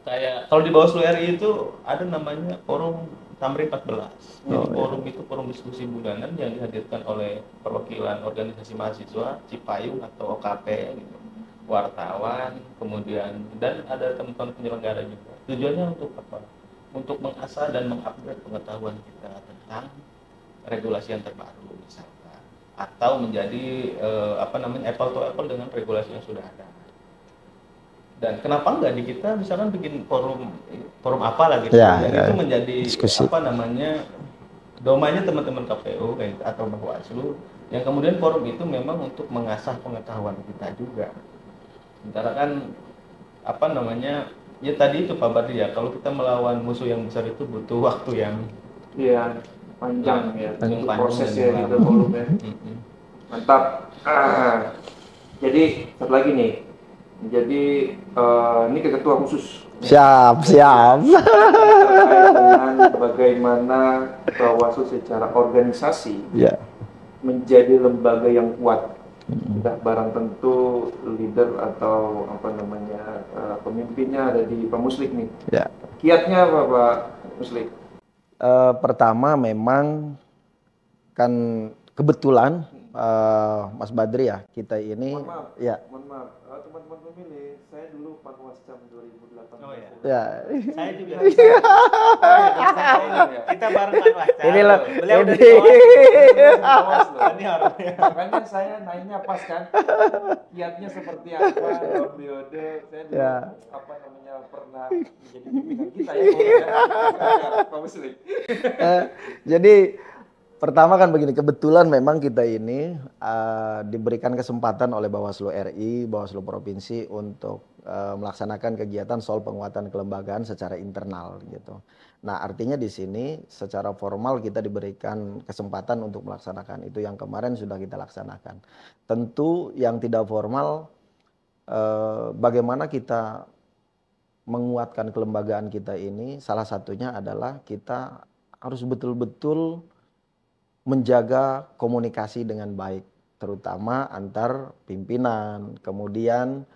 [SPEAKER 3] Kayak kalau di Bawaslu RI itu ada namanya forum Tamrin 14. Jadi forum itu forum diskusi bulanan yang dihadirkan oleh perwakilan organisasi mahasiswa, Cipayung atau OKP gitu. Wartawan, kemudian dan ada teman-teman penyelenggara juga. Tujuannya untuk apa? Untuk mengasah dan mengupgrade pengetahuan kita tentang regulasi yang terbaru misalkan, atau menjadi apple to apple dengan regulasi yang sudah ada. Dan kenapa enggak di kita misalkan bikin forum apa lah gitu itu menjadi diskusi. Domainnya teman-teman KPU atau Bawaslu yang kemudian forum itu memang untuk mengasah pengetahuan kita juga. Sementara kan ya tadi itu Pak Badri ya, kalau kita melawan musuh yang besar itu butuh waktu yang
[SPEAKER 1] panjang untuk prosesnya gitu forumnya. Mantap. Jadi satu lagi nih. Jadi ini ke ketua khusus.
[SPEAKER 2] Siap.
[SPEAKER 1] Terkait dengan bagaimana Bawaslu secara organisasi menjadi lembaga yang kuat. Tidak barang tentu leader atau pemimpinnya ada di Pak Muslik nih. Kiatnya apa Pak Muslik?
[SPEAKER 2] Pertama memang kan kebetulan Mas Badri ya, kita ini
[SPEAKER 1] mohon maaf, teman-teman pemilih, saya dulu Panwascam 2018.
[SPEAKER 3] Oh ya.
[SPEAKER 1] Saya juga.
[SPEAKER 3] Kita bareng Panwascam.
[SPEAKER 2] Ini loh.
[SPEAKER 3] Beliau udah
[SPEAKER 1] ini orangnya. Makanya saya naiknya pas kan. Kiatnya seperti apa dalam periode saya dulu pernah menjadi pimpinan kita Pak Muslik.
[SPEAKER 2] Jadi pertama kan begini, kebetulan memang kita ini diberikan kesempatan oleh Bawaslu RI, Bawaslu Provinsi untuk melaksanakan kegiatan soal penguatan kelembagaan secara internal gitu. Nah, artinya di sini secara formal kita diberikan kesempatan untuk melaksanakan itu yang kemarin sudah kita laksanakan. Tentu yang tidak formal bagaimana kita menguatkan kelembagaan kita ini, salah satunya adalah kita harus betul-betul menjaga komunikasi dengan baik, terutama antar pimpinan, kemudian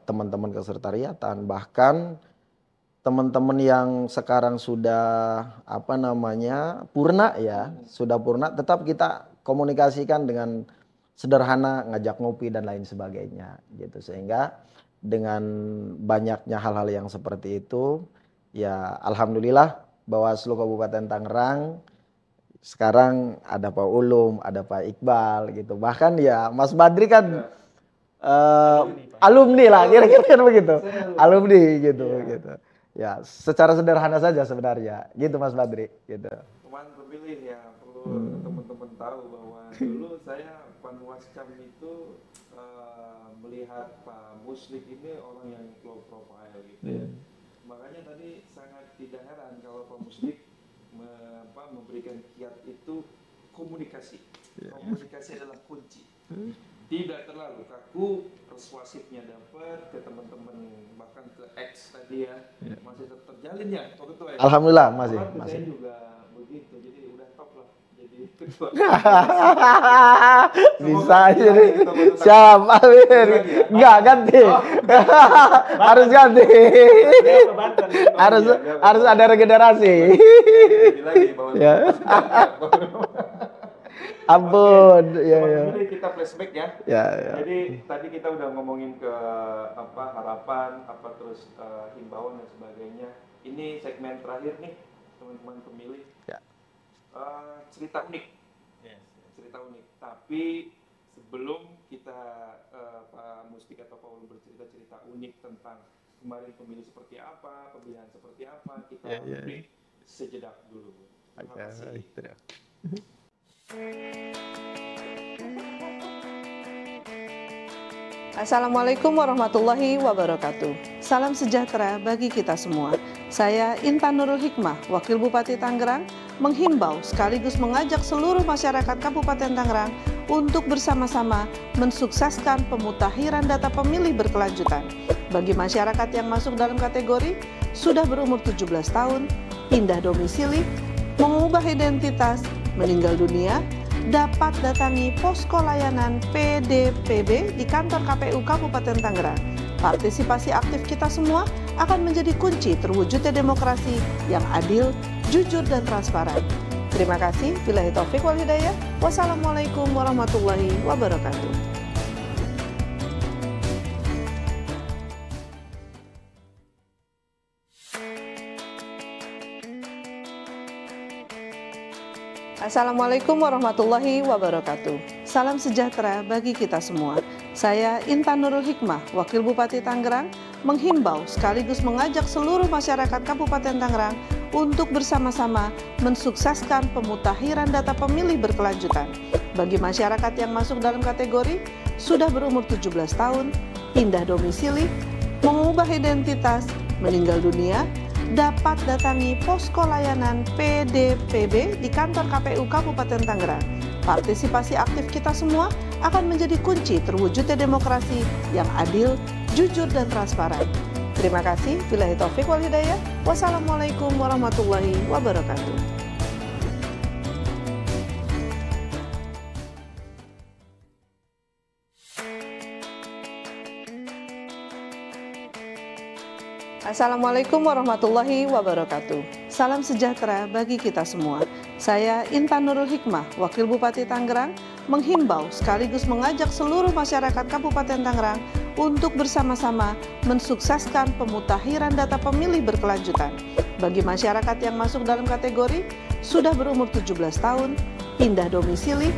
[SPEAKER 2] teman-teman kesekretariatan, bahkan teman-teman yang sekarang sudah purna ya, sudah purna, tetap kita komunikasikan dengan sederhana, ngajak ngopi dan lain sebagainya gitu. Sehingga dengan banyaknya hal-hal yang seperti itu, ya alhamdulillah Bawaslu Kabupaten Tangerang sekarang ada Pak Ulum, ada Pak Iqbal gitu. Bahkan ya Mas Badri kan alumni lah, kira-kira begitu. Alumni gitu gitu. Ya, secara sederhana saja sebenarnya. Gitu Mas Badri gitu.
[SPEAKER 1] Teman pemilih ya, perlu teman-teman tahu bahwa dulu saya Panwaskam itu melihat Pak Muslik ini orang yang low profile gitu ya. Makanya tadi sangat tidak heran kalau Pak Muslik memberikan kiat itu komunikasi. Komunikasi adalah kunci. Tidak terlalu kaku, persuasifnya dapat ke teman-teman, bahkan ke X tadi ya, masih tetap terjalin ya Pak Ketua ya?
[SPEAKER 2] Alhamdulillah masih.
[SPEAKER 1] Saya juga begitu, jadi udah top lah jadi ketua.
[SPEAKER 2] Bisa jadi siap, amin. Enggak ganti. Harus ganti. Harus ada regenerasi. Ya. Ampun, ya.
[SPEAKER 1] Jadi kita flashback ya. Jadi tadi kita udah ngomongin ke harapan, terus himbauan dan sebagainya. Ini segmen terakhir nih, teman-teman pemilih.
[SPEAKER 2] Ya.
[SPEAKER 1] Cerita unik. Cerita unik. Tapi sebelum kita Pak Mustik atau Pak Ulum bercerita-cerita unik tentang kemarin pemilih seperti apa, pemilihan seperti apa, kita break sejedak dulu. Terima kasih.
[SPEAKER 4] Assalamualaikum warahmatullahi wabarakatuh. Salam sejahtera bagi kita semua. Saya Intan Nurul Hikmah, Wakil Bupati Tangerang, menghimbau sekaligus mengajak seluruh masyarakat Kabupaten Tangerang untuk bersama-sama mensukseskan pemutahiran data pemilih berkelanjutan. Bagi masyarakat yang masuk dalam kategori sudah berumur 17 tahun, pindah domisili, mengubah identitas, meninggal dunia, dapat datangi posko layanan PDPB di kantor KPU Kabupaten Tangerang. Partisipasi aktif kita semua akan menjadi kunci terwujudnya demokrasi yang adil, jujur, dan transparan. Terima kasih. Billahi taufik wal hidayah. Wassalamualaikum warahmatullahi wabarakatuh. Assalamualaikum warahmatullahi wabarakatuh. Salam sejahtera bagi kita semua. Saya Intan Nurul Hikmah, Wakil Bupati Tangerang, menghimbau sekaligus mengajak seluruh masyarakat Kabupaten Tangerang untuk bersama-sama mensukseskan pemutahiran data pemilih berkelanjutan. Bagi masyarakat yang masuk dalam kategori sudah berumur 17 tahun, pindah domisili, mengubah identitas, meninggal dunia, dapat datangi posko layanan PDPB di kantor KPU Kabupaten Tangerang. Partisipasi aktif kita semua akan menjadi kunci terwujudnya demokrasi yang adil, jujur, dan transparan. Terima kasih. Billahi taufik wal hidayah. Wassalamualaikum warahmatullahi wabarakatuh. Assalamualaikum warahmatullahi wabarakatuh. Salam sejahtera bagi kita semua. Saya Intan Nurul Hikmah, Wakil Bupati Tangerang, menghimbau sekaligus mengajak seluruh masyarakat Kabupaten Tangerang untuk bersama-sama mensukseskan pemutahiran data pemilih berkelanjutan. Bagi masyarakat yang masuk dalam kategori sudah berumur 17 tahun, pindah domisili,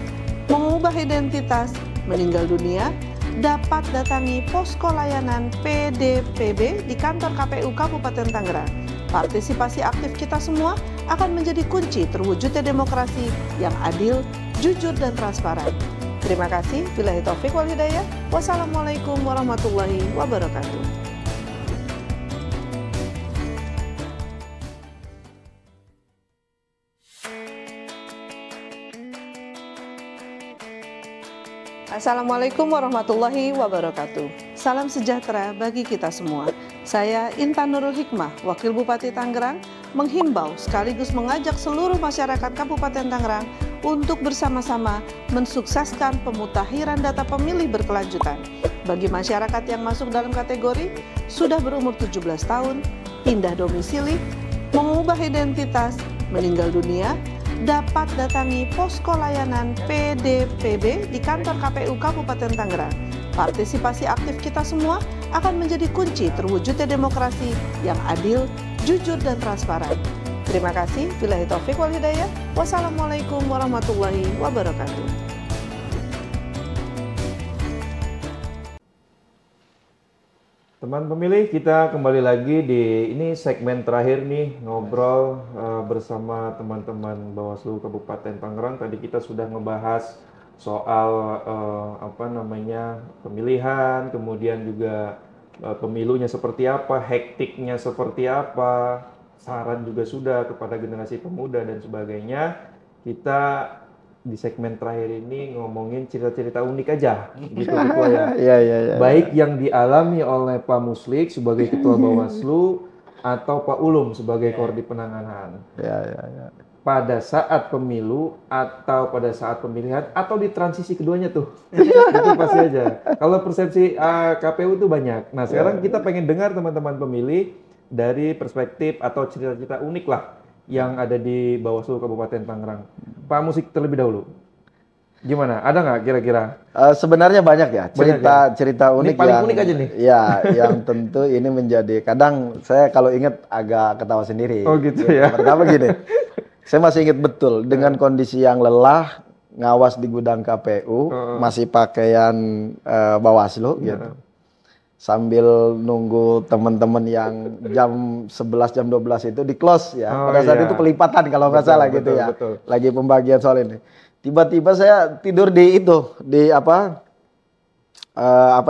[SPEAKER 4] mengubah identitas, meninggal dunia, dapat datangi posko layanan PDPB di kantor KPU Kabupaten Tangerang. Partisipasi aktif kita semua akan menjadi kunci terwujudnya demokrasi yang adil, jujur, dan transparan. Terima kasih. Billahi taufik wal hidayah. Wassalamualaikum warahmatullahi wabarakatuh. Assalamualaikum warahmatullahi wabarakatuh. Salam sejahtera bagi kita semua. Saya Intan Nurul Hikmah, Wakil Bupati Tangerang, menghimbau sekaligus mengajak seluruh masyarakat Kabupaten Tangerang untuk bersama-sama mensukseskan pemutahiran data pemilih berkelanjutan. Bagi masyarakat yang masuk dalam kategori sudah berumur 17 tahun, pindah domisili, mengubah identitas, meninggal dunia, dapat datangi posko layanan PDPB di kantor KPU Kabupaten Tangerang. Partisipasi aktif kita semua akan menjadi kunci terwujudnya demokrasi yang adil, jujur, dan transparan. Terima kasih. Billahi taufik wal hidayah. Wassalamualaikum warahmatullahi wabarakatuh.
[SPEAKER 1] Teman pemilih, kita kembali lagi di ini segmen terakhir nih, ngobrol bersama teman-teman Bawaslu Kabupaten Tangerang. Tadi kita sudah ngebahas soal pemilihan, kemudian juga pemilunya seperti apa, hektiknya seperti apa, saran juga sudah kepada generasi pemuda dan sebagainya. Kita di segmen terakhir ini ngomongin cerita-cerita unik aja, gitu Ketua ya.
[SPEAKER 2] Iya.
[SPEAKER 1] Baik yang dialami oleh Pak Muslik sebagai Ketua Bawaslu atau Pak Ulum sebagai Koordinator Penanganan.
[SPEAKER 2] Iya.
[SPEAKER 1] Pada saat pemilu atau pada saat pemilihan atau di transisi keduanya tuh. Itu pasti aja. Kalau persepsi KPU tuh banyak. Nah, sekarang kita pengen dengar teman-teman pemilih dari perspektif atau cerita-cerita unik lah yang ada di Bawaslu Kabupaten Tangerang. Pak Musik terlebih dahulu. Gimana? Ada nggak kira-kira?
[SPEAKER 2] Sebenarnya banyak ya cerita unik.
[SPEAKER 1] Ini paling
[SPEAKER 2] yang,
[SPEAKER 1] unik aja nih.
[SPEAKER 2] Ya, yang tentu ini menjadi kadang saya kalau ingat agak ketawa sendiri.
[SPEAKER 1] Oh gitu ya.
[SPEAKER 2] Pertama gini, saya masih ingat betul dengan kondisi yang lelah ngawas di gudang KPU, masih pakaian Bawaslu gitu. Sambil nunggu teman-teman yang jam 11, jam 12 itu di close ya. Pada saat itu pelipatan kalau nggak salah gitu ya.
[SPEAKER 1] Betul.
[SPEAKER 2] Lagi pembagian soal ini. Tiba-tiba saya tidur di itu, di apa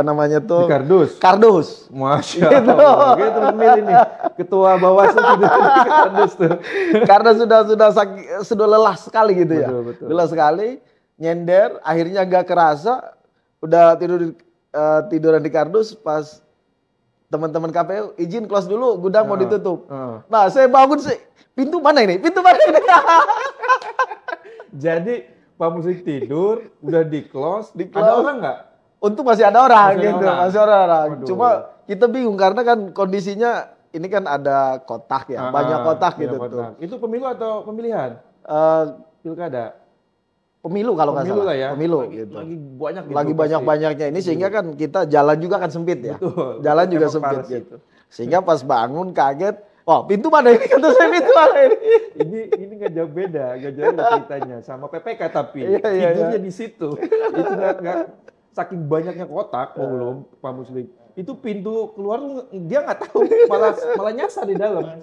[SPEAKER 2] namanya tuh?
[SPEAKER 1] Di kardus.
[SPEAKER 2] Kardus.
[SPEAKER 1] Masya Allah. Gitu milih nih. Ketua Bawaslu tidur di kardus tuh.
[SPEAKER 2] Karena sudah lelah sekali gitu ya.
[SPEAKER 1] Betul.
[SPEAKER 2] Lelah sekali, nyender, akhirnya nggak kerasa, udah tiduran di kardus pas teman-teman KPU izin close dulu, gudang mau ditutup. Nah, saya bangun sih, pintu mana ini?
[SPEAKER 1] Jadi Pak Musik tidur, udah di close. Ada orang nggak?
[SPEAKER 2] Untung masih ada orang gitu, masih ada orang.
[SPEAKER 1] Waduh.
[SPEAKER 2] Cuma kita bingung karena kan kondisinya ini kan ada kotak ya, banyak kotak gitu tuh.
[SPEAKER 1] Itu pemilu atau pemilihan? Pilkada.
[SPEAKER 2] Pemilu kalau nggak salah.
[SPEAKER 1] Lah ya.
[SPEAKER 2] Pemilu
[SPEAKER 1] lagi,
[SPEAKER 2] gitu.
[SPEAKER 1] Lagi banyak gitu.
[SPEAKER 2] Lagi banyak-banyaknya ini sehingga kan kita jalan juga kan sempit ya.
[SPEAKER 1] Betul.
[SPEAKER 2] Jalan juga sempit gitu. Sehingga pas bangun kaget, oh pintu mana ini? Kata saya pintu mana ini?
[SPEAKER 1] Ini nggak jauh beda ceritanya sama PPK tapi tidurnya di situ. Itu nggak saking banyaknya kotak belum Pak Muslik. Itu pintu keluar dia nggak tahu, malah nyasar di dalam.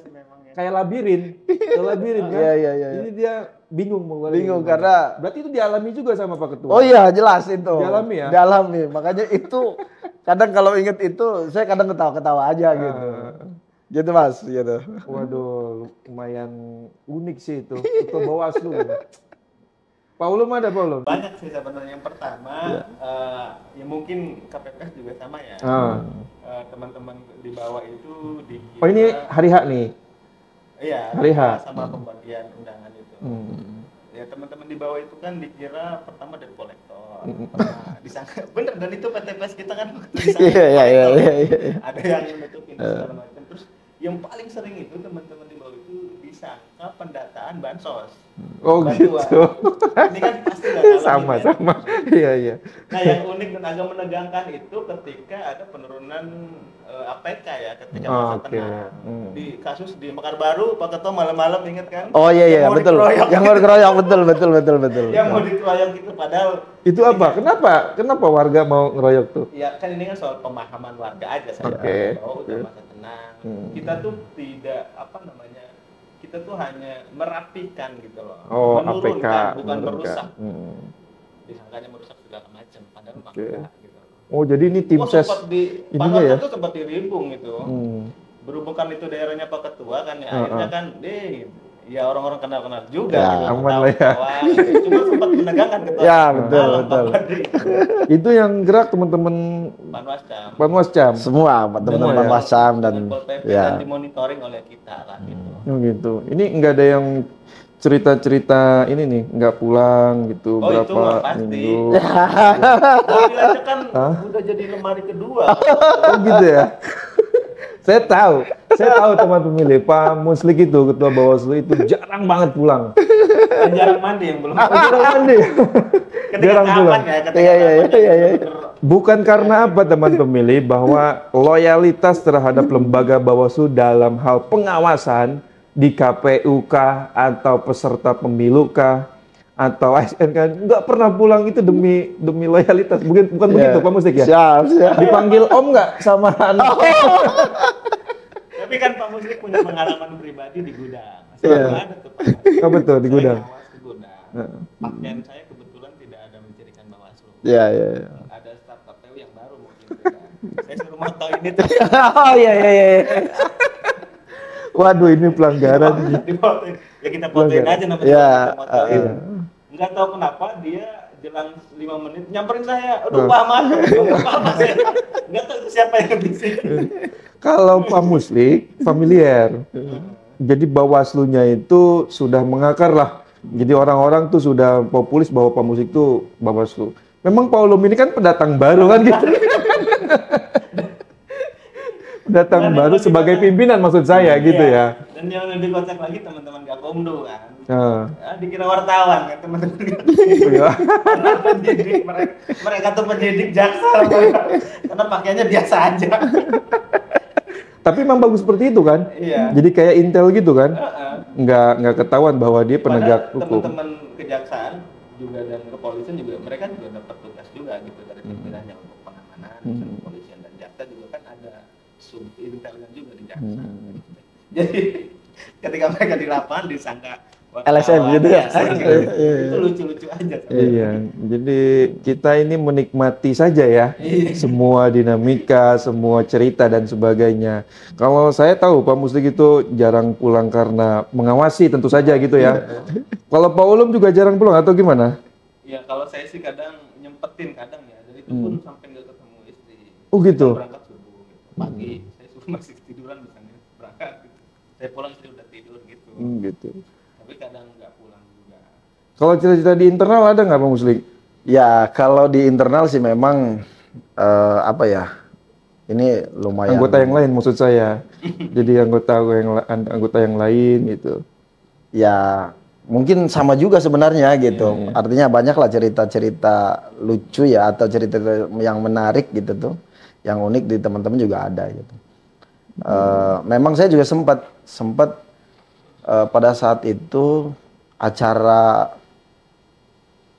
[SPEAKER 1] Kayak labirin kan.
[SPEAKER 2] Iya.
[SPEAKER 1] Jadi dia bingung mau
[SPEAKER 2] Bingung karena
[SPEAKER 1] berarti itu dialami juga sama Pak Ketua.
[SPEAKER 2] Oh iya, jelas itu.
[SPEAKER 1] Dialami ya?
[SPEAKER 2] Dialami. Makanya itu kadang kalau inget itu saya kadang ketawa-ketawa aja gitu. Gitu Mas, gitu.
[SPEAKER 1] Waduh, lumayan unik sih itu. Ketua Bawaslu. Pak Ulum ada Pak Ulum?
[SPEAKER 3] Banyak sih sebenarnya. Yang pertama, ya mungkin KPPS juga sama ya. Teman-teman di bawah itu dikira...
[SPEAKER 1] Oh ini hari H nih?
[SPEAKER 3] Iya,
[SPEAKER 1] hari H.
[SPEAKER 3] Sama pembagian undangan itu. Ya teman-teman di bawah itu kan dikira pertama dari kolektor. Disangka bener, dan itu PTPS kita kan disangka
[SPEAKER 2] Iya.
[SPEAKER 3] ada yang menutupin segala macam. Terus yang paling sering itu teman-teman di bawah itu disangka pendataan bansos.
[SPEAKER 1] Oh
[SPEAKER 3] bantuan.
[SPEAKER 1] gitu.
[SPEAKER 3] Ini kan pasti nggak
[SPEAKER 1] sama. Iya.
[SPEAKER 3] Nah yang unik dan agak menegangkan itu ketika ada penurunan APK ya, ketika masa tenang. Di kasus di Mekarbaru, Pak Ketua malam-malam ingat kan?
[SPEAKER 2] Oh iya betul. Yang mau dikeroyok betul.
[SPEAKER 3] Yang mau dikeroyok itu padahal
[SPEAKER 1] itu apa? Kenapa warga mau ngeroyok tuh?
[SPEAKER 3] Ya kan ini kan soal pemahaman warga aja saya. Bahwa udah masa tenang. Kita tuh tidak kita tuh hanya merapikan gitu loh. Menurunkan, bukan merusak. Disangkanya merusak segala macam, padahal enggak gitu.
[SPEAKER 1] Oh jadi ini tim ses
[SPEAKER 3] ininya ya? Itu sempat dirimbung itu. Berhubung kan itu daerahnya Pak Ketua kan ya, akhirnya kan ya orang-orang kenal-kenal juga
[SPEAKER 1] ya,
[SPEAKER 3] gitu.
[SPEAKER 1] Aman lah ya.
[SPEAKER 3] Cuma sempat menegangkan Ketua.
[SPEAKER 2] Ya betul.
[SPEAKER 1] Itu yang gerak teman-teman Panwascam.
[SPEAKER 2] Semua teman-teman Panwascam dan
[SPEAKER 3] dan dimonitoring oleh kita lah gitu.
[SPEAKER 1] Oh gitu. Ini enggak ada yang cerita-cerita ini nih, nggak pulang gitu berapa minggu.
[SPEAKER 3] Mobil aja kan udah jadi lemari kedua.
[SPEAKER 1] Oh gitu ya. Saya tahu teman pemilih, Pak Muslik itu, Ketua Bawaslu itu jarang banget pulang.
[SPEAKER 3] Jarang mandi yang belum.
[SPEAKER 1] Jarang mandi. Jarang pulang.
[SPEAKER 2] Iya.
[SPEAKER 1] Bukan karena apa teman pemilih, bahwa loyalitas terhadap lembaga Bawaslu dalam hal pengawasan di KPU kah, atau peserta pemilu kah, atau ASN kan nggak pernah pulang itu demi loyalitas. Bukan begitu Pak Muslik ya?
[SPEAKER 2] Siap.
[SPEAKER 1] Dipanggil Om nggak sama anak?
[SPEAKER 3] Tapi kan Pak Muslik punya pengalaman pribadi di gudang.
[SPEAKER 1] Iya.
[SPEAKER 3] Ada tuh Pak.
[SPEAKER 1] Oh, betul, di gudang.
[SPEAKER 3] Saya ngawas di gudang. Pakaian saya kebetulan tidak ada mencirikan Bawaslu.
[SPEAKER 2] Iya.
[SPEAKER 3] Ada staf KPU yang baru mungkin. Saya suruh moto ini tuh.
[SPEAKER 2] Oh iya.
[SPEAKER 1] Waduh, ini pelanggaran.
[SPEAKER 3] Difotoin. Ya kita fotoin aja namanya.
[SPEAKER 2] Iya.
[SPEAKER 3] Kita fotoin. Nggak tahu kenapa dia jelang 5 menit nyamperin saya. Aduh, Pak Ahmad. Saya nggak tahu siapa yang bisik.
[SPEAKER 1] Kalau Pak Muslik familiar. Jadi Bawaslunya itu sudah mengakar lah. Jadi orang-orang tuh sudah populis bahwa Pak Muslik itu Bawaslu. Memang Pak Ulum ini kan pendatang baru kan gitu. Pendatang baru sebagai pimpinan maksud saya gitu ya.
[SPEAKER 3] Dan yang lebih kocak lagi teman-teman Gakomdo kan. Dikira wartawan kan teman-teman. Penyidik mereka tuh penyidik jaksa karena pakaiannya biasa aja.
[SPEAKER 1] Tapi memang bagus seperti itu kan?
[SPEAKER 3] Iya.
[SPEAKER 1] Jadi kayak intel gitu kan? Nggak ketahuan bahwa dia penegak hukum.
[SPEAKER 3] Teman-teman kejaksaan juga dan kepolisian juga mereka juga dapat tugas juga gitu dari pimpinannya untuk pengamanan, kepolisian dan jaksa juga kan ada sub intelijen juga di jaksa. Jadi ketika mereka di lapangan disangka
[SPEAKER 2] LSM gitu ya.
[SPEAKER 3] Itu lucu-lucu aja.
[SPEAKER 1] Iya, jadi kita ini menikmati saja ya semua dinamika, semua cerita dan sebagainya. Kalau saya tahu Pak Muslik itu jarang pulang karena mengawasi tentu saja gitu ya. Kalau Pak Ulum juga jarang pulang atau gimana?
[SPEAKER 3] Ya kalau saya sih kadang nyempetin kadang ya, jadi itu pun sampai nggak ketemu istri.
[SPEAKER 1] Oh gitu.
[SPEAKER 3] Saya berangkat subuh pagi, saya suruh masih tiduran misalnya berangkat. Gitu. Saya pulang istri udah tidur gitu.
[SPEAKER 1] Gitu.
[SPEAKER 3] Tapi kadang nggak pulang juga.
[SPEAKER 1] Kalau cerita di internal ada nggak Pak Muslik?
[SPEAKER 2] Ya kalau di internal sih memang apa ya? Ini lumayan.
[SPEAKER 1] Anggota yang lain maksud saya. Jadi anggota yang lain gitu.
[SPEAKER 2] Ya mungkin sama juga sebenarnya gitu. Artinya banyaklah cerita-cerita lucu ya atau cerita yang menarik gitu tuh, yang unik di teman-teman juga ada gitu. Memang saya juga sempat pada saat itu acara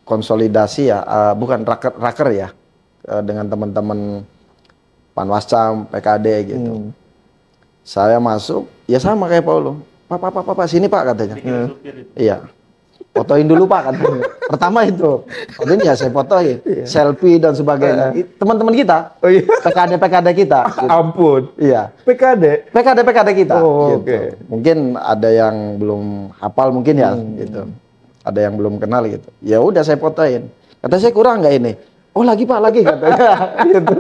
[SPEAKER 2] konsolidasi ya, bukan raker ya, dengan teman-teman Panwascam, PKD gitu. Saya masuk, ya sama kayak Paulo. Pak, sini Pak katanya. Iya. Fotoin dulu Pak katanya. Pertama itu. Kemudian ya saya fotoin. Selfie dan sebagainya. Teman-teman kita.
[SPEAKER 1] Oh iya.
[SPEAKER 2] PKD kita. Gitu.
[SPEAKER 1] Ampun.
[SPEAKER 2] Iya.
[SPEAKER 1] PKD
[SPEAKER 2] kita.
[SPEAKER 1] Oh,
[SPEAKER 2] gitu.
[SPEAKER 1] Oke.
[SPEAKER 2] Mungkin ada yang belum hafal mungkin ya gitu. Ada yang belum kenal gitu. Ya udah saya fotoin. Kata saya kurang nggak ini? Oh lagi Pak lagi katanya. Gitu.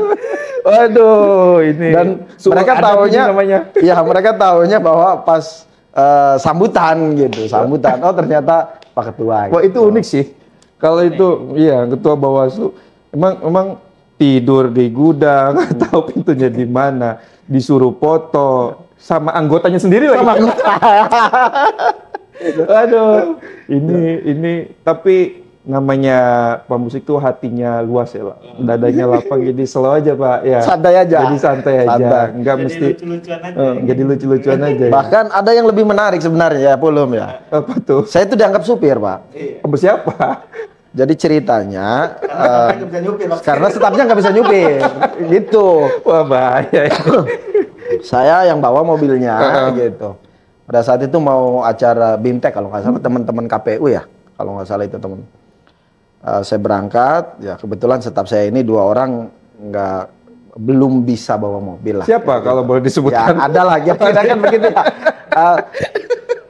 [SPEAKER 1] Waduh, ini.
[SPEAKER 2] Dan mereka taunya
[SPEAKER 1] namanya.
[SPEAKER 2] Ya mereka taunya bahwa pas sambutan gitu, sambutan. Oh ternyata Pak Ketua.
[SPEAKER 1] Wah
[SPEAKER 2] gitu.
[SPEAKER 1] itu unik sih. Kalau itu, iya Ketua Bawaslu, emang tidur di gudang atau pintunya di mana, disuruh foto sama anggotanya sendiri lagi. Sama anggota. Aduh, ini tapi namanya Pak Muslik tuh hatinya luas ya Pak, dadanya lapang, jadi slow aja Pak ya.
[SPEAKER 2] Santai aja.
[SPEAKER 1] Jadi santai aja, nggak
[SPEAKER 3] Jadi
[SPEAKER 1] mesti.
[SPEAKER 3] lucu-lucuan aja.
[SPEAKER 1] Jadi lucu-lucuan aja. Ya.
[SPEAKER 2] Bahkan ada yang lebih menarik sebenarnya ya, Pulum ya.
[SPEAKER 1] Apa tuh?
[SPEAKER 2] Saya itu dianggap supir Pak.
[SPEAKER 1] Apa siapa?
[SPEAKER 2] Jadi ceritanya
[SPEAKER 3] Nggak bisa nyupir, Pak.
[SPEAKER 2] karena stafnya nggak bisa nyupir, gitu.
[SPEAKER 1] Wah bahaya.
[SPEAKER 2] Saya yang bawa mobilnya, gitu. Pada saat itu mau acara BIMTEK kalau nggak salah, teman-teman KPU ya, kalau nggak salah itu teman. Saya berangkat, ya kebetulan staf saya ini 2 orang belum bisa bawa mobil lah.
[SPEAKER 1] Siapa kalau boleh
[SPEAKER 2] Ya
[SPEAKER 1] disebutkan?
[SPEAKER 2] ada lah, ya kan begitu ya.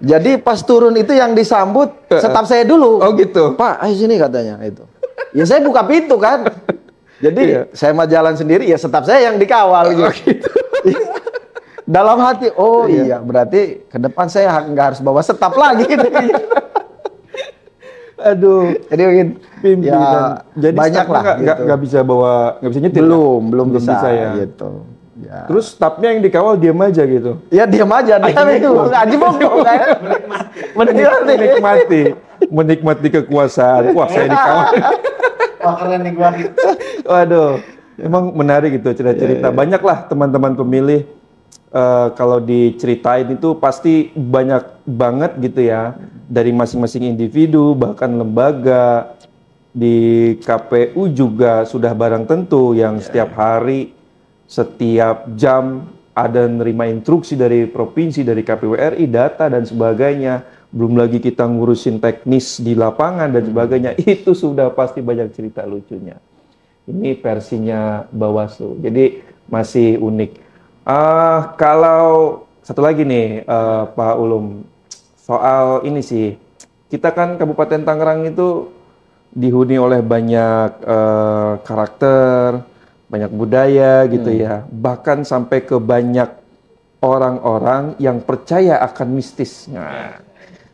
[SPEAKER 2] Jadi pas turun itu yang disambut staf saya dulu.
[SPEAKER 1] Oh gitu.
[SPEAKER 2] Pak, ayo sini katanya itu. Ya saya buka pintu kan. Jadi saya mau jalan sendiri, ya staf saya yang dikawal gitu. Dalam hati, oh iya berarti ke depan saya nggak harus bawa staf lagi.
[SPEAKER 1] Aduh,
[SPEAKER 2] Jadi mungkin
[SPEAKER 1] pimpinan.
[SPEAKER 2] ya
[SPEAKER 1] Jadi
[SPEAKER 2] banyak lah.
[SPEAKER 1] nggak bisa bawa, nggak bisa nyetir.
[SPEAKER 2] Belum bisa
[SPEAKER 1] ya.
[SPEAKER 2] gitu. Ya.
[SPEAKER 1] Terus stafnya yang dikawal diam aja gitu.
[SPEAKER 2] Ya diam aja, diam itu ngaji bongkok kan.
[SPEAKER 1] Menikmati kekuasaan. Wah, saya dikawal.
[SPEAKER 2] Wah keren nih gua.
[SPEAKER 1] Waduh, emang menarik gitu cerita-cerita. Banyaklah teman-teman pemilih kalau diceritain itu pasti banyak banget gitu ya. Dari masing-masing individu, bahkan lembaga. Di KPU juga sudah barang tentu yang setiap hari, setiap jam ada nerima instruksi dari provinsi, dari KPU RI, data dan sebagainya. Belum lagi kita ngurusin teknis di lapangan dan sebagainya. Itu sudah pasti banyak cerita lucunya. Ini versinya Bawaslu. Jadi masih unik. Kalau satu lagi nih Pak Ulum, soal ini sih. Kita kan Kabupaten Tangerang itu dihuni oleh banyak karakter, banyak budaya gitu ya. Bahkan sampai ke banyak orang-orang yang percaya akan mistis. Nah,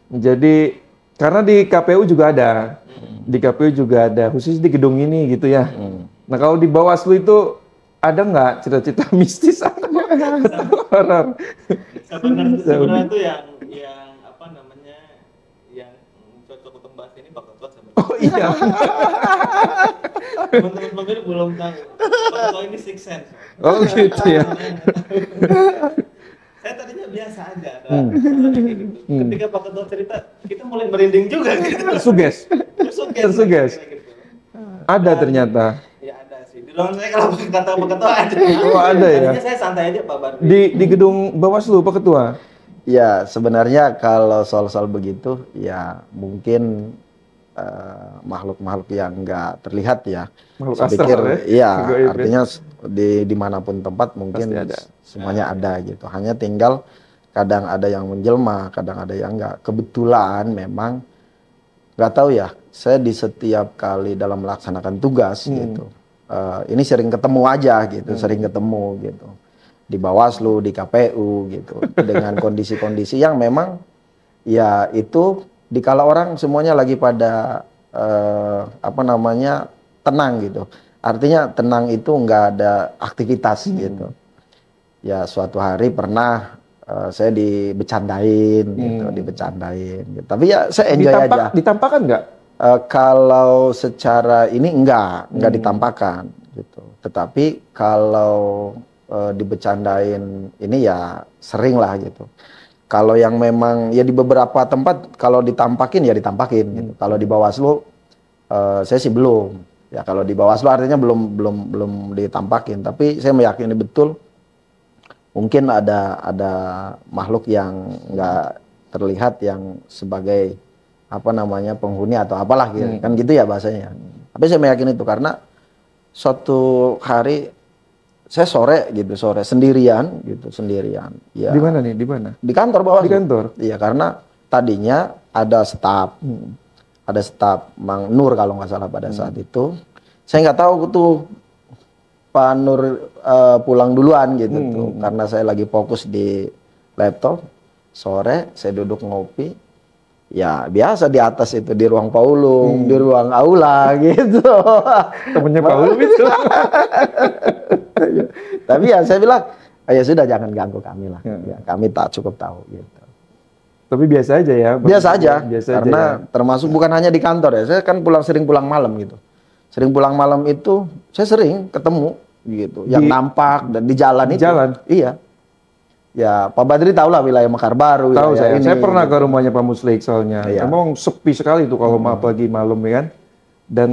[SPEAKER 1] jadi karena di KPU juga ada, khusus di gedung ini gitu ya. Nah kalau di Bawaslu itu ada nggak cerita-cerita mistis atau horor?
[SPEAKER 3] Sebenarnya itu yang apa namanya, yang cocok untuk bahas ini bakal sebenarnya.
[SPEAKER 1] Oh iya.
[SPEAKER 3] Teman-teman belum tahu. Kalau ini six sense.
[SPEAKER 1] Oh gitu ya.
[SPEAKER 3] Saya tadinya biasa aja. Ketika Pak Ketua cerita, kita mulai merinding juga. Gitu.
[SPEAKER 1] Tersuges. Ada ternyata.
[SPEAKER 3] Ya ada sih. Di ruangan saya kalau kata Pak Ketua ada.
[SPEAKER 1] Oh ada ya.
[SPEAKER 3] Tadinya saya santai aja Pak Badri.
[SPEAKER 1] Di gedung Bawaslu Pak Ketua.
[SPEAKER 2] Ya sebenarnya kalau soal-soal begitu ya mungkin makhluk-makhluk yang nggak terlihat ya.
[SPEAKER 1] Makhluk
[SPEAKER 2] Saya
[SPEAKER 1] astral
[SPEAKER 2] pikir,
[SPEAKER 1] ya.
[SPEAKER 2] Artinya dimanapun tempat mungkin
[SPEAKER 1] ada.
[SPEAKER 2] semuanya ada gitu. Hanya tinggal kadang ada yang menjelma, kadang ada yang nggak. Kebetulan memang nggak tahu ya. Saya di setiap kali dalam melaksanakan tugas gitu, ini sering ketemu aja gitu, sering ketemu gitu. Di Bawaslu, di KPU gitu, dengan kondisi-kondisi yang memang ya itu dikala orang semuanya lagi pada tenang gitu. Artinya tenang itu nggak ada aktivitas gitu. Ya suatu hari pernah saya dibecandain gitu, gitu. Tapi ya saya enjoy aja.
[SPEAKER 1] Ditampakkan nggak?
[SPEAKER 2] Kalau secara ini enggak ditampakkan gitu. Tetapi kalau dibecandain ini ya sering lah gitu. Kalau yang memang ya di beberapa tempat kalau ditampakin ya ditampakin gitu. Kalau di Bawaslu saya sih belum. Ya kalau di Bawaslu artinya belum ditampakin, tapi saya meyakini betul mungkin ada makhluk yang enggak terlihat yang sebagai penghuni atau apalah gitu. Kan gitu ya bahasanya. Tapi saya meyakini itu karena suatu hari saya sore sendirian. Ya.
[SPEAKER 1] Di mana nih? Di mana?
[SPEAKER 2] Di kantor Bawaslu.
[SPEAKER 1] Di kantor.
[SPEAKER 2] Iya, karena tadinya ada staf. Ada staf Mang Nur kalau nggak salah pada saat itu. Saya nggak tahu tuh Pak Nur pulang duluan gitu tuh. Karena saya lagi fokus di laptop. Sore saya duduk ngopi. Ya biasa di atas itu di ruang Paulung, di ruang aula gitu.
[SPEAKER 1] Temennya Paulung itu.
[SPEAKER 2] Tapi ya saya bilang, ya sudah jangan ganggu kami lah. Ya, kami tak cukup tahu gitu.
[SPEAKER 1] Tapi biasa aja ya.
[SPEAKER 2] Biasa aja. Karena
[SPEAKER 1] ya.
[SPEAKER 2] termasuk bukan hanya di kantor ya. Saya kan sering pulang malam gitu. Sering pulang malam itu saya sering ketemu gitu. Yang nampak dan di jalan itu. Iya. Ya, Pak Badri tahu lah wilayah Mekar Baru.
[SPEAKER 1] Tahu saya. Saya pernah
[SPEAKER 2] gitu.
[SPEAKER 1] ke rumahnya Pak Muslik soalnya.
[SPEAKER 2] Iya.
[SPEAKER 1] Emang sepi sekali tuh kalau pagi malam ya kan. Dan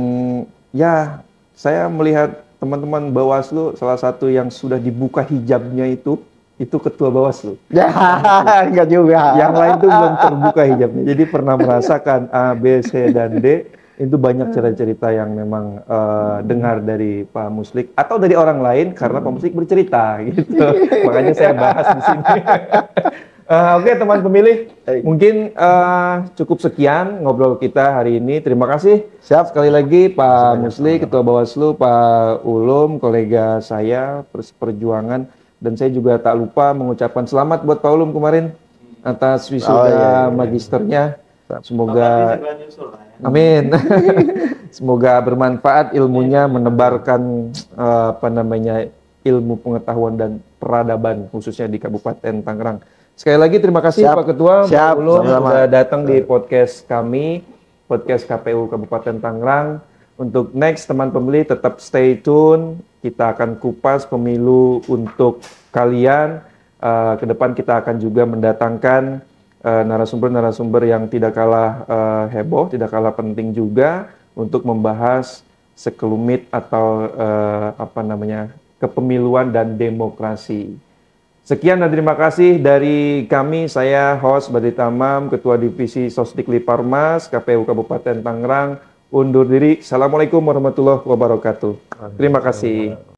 [SPEAKER 1] ya saya melihat teman-teman Bawaslu salah satu yang sudah dibuka hijabnya itu Ketua Bawaslu.
[SPEAKER 2] Ya, enggak juga.
[SPEAKER 1] Yang lain tuh belum terbuka hijabnya. Jadi pernah merasakan A, B, C, dan D. Itu banyak cerita-cerita yang memang dengar dari Pak Muslik atau dari orang lain karena Pak Muslik bercerita gitu. Makanya saya bahas di sini. Oke, teman pemilih, mungkin cukup sekian ngobrol kita hari ini. Terima kasih.
[SPEAKER 2] Siap.
[SPEAKER 1] Sekali lagi Pak Muslik, Ketua Bawaslu, Pak Ulum, kolega saya perjuangan, dan saya juga tak lupa mengucapkan selamat buat Pak Ulum kemarin atas wisuda magisternya. Semoga amin. Semoga bermanfaat ilmunya, menebarkan ilmu pengetahuan dan peradaban khususnya di Kabupaten Tangerang. Sekali lagi terima kasih
[SPEAKER 2] Siap.
[SPEAKER 1] Pak Ketua
[SPEAKER 2] Siap.
[SPEAKER 1] Mbak Ulum
[SPEAKER 2] Sama-sama.
[SPEAKER 1] sudah datang di podcast kami, podcast KPU Kabupaten Tangerang. Untuk next teman pemilih tetap stay tune. Kita akan kupas pemilu untuk kalian. Ke depan kita akan juga mendatangkan narasumber-narasumber yang tidak kalah heboh, tidak kalah penting juga untuk membahas sekelumit atau kepemiluan dan demokrasi. Sekian dan terima kasih dari kami. Saya host Badri Tamam, Ketua Divisi Sosdikli Parmas KPU Kabupaten Tangerang, undur diri. Assalamualaikum warahmatullahi wabarakatuh. Terima kasih.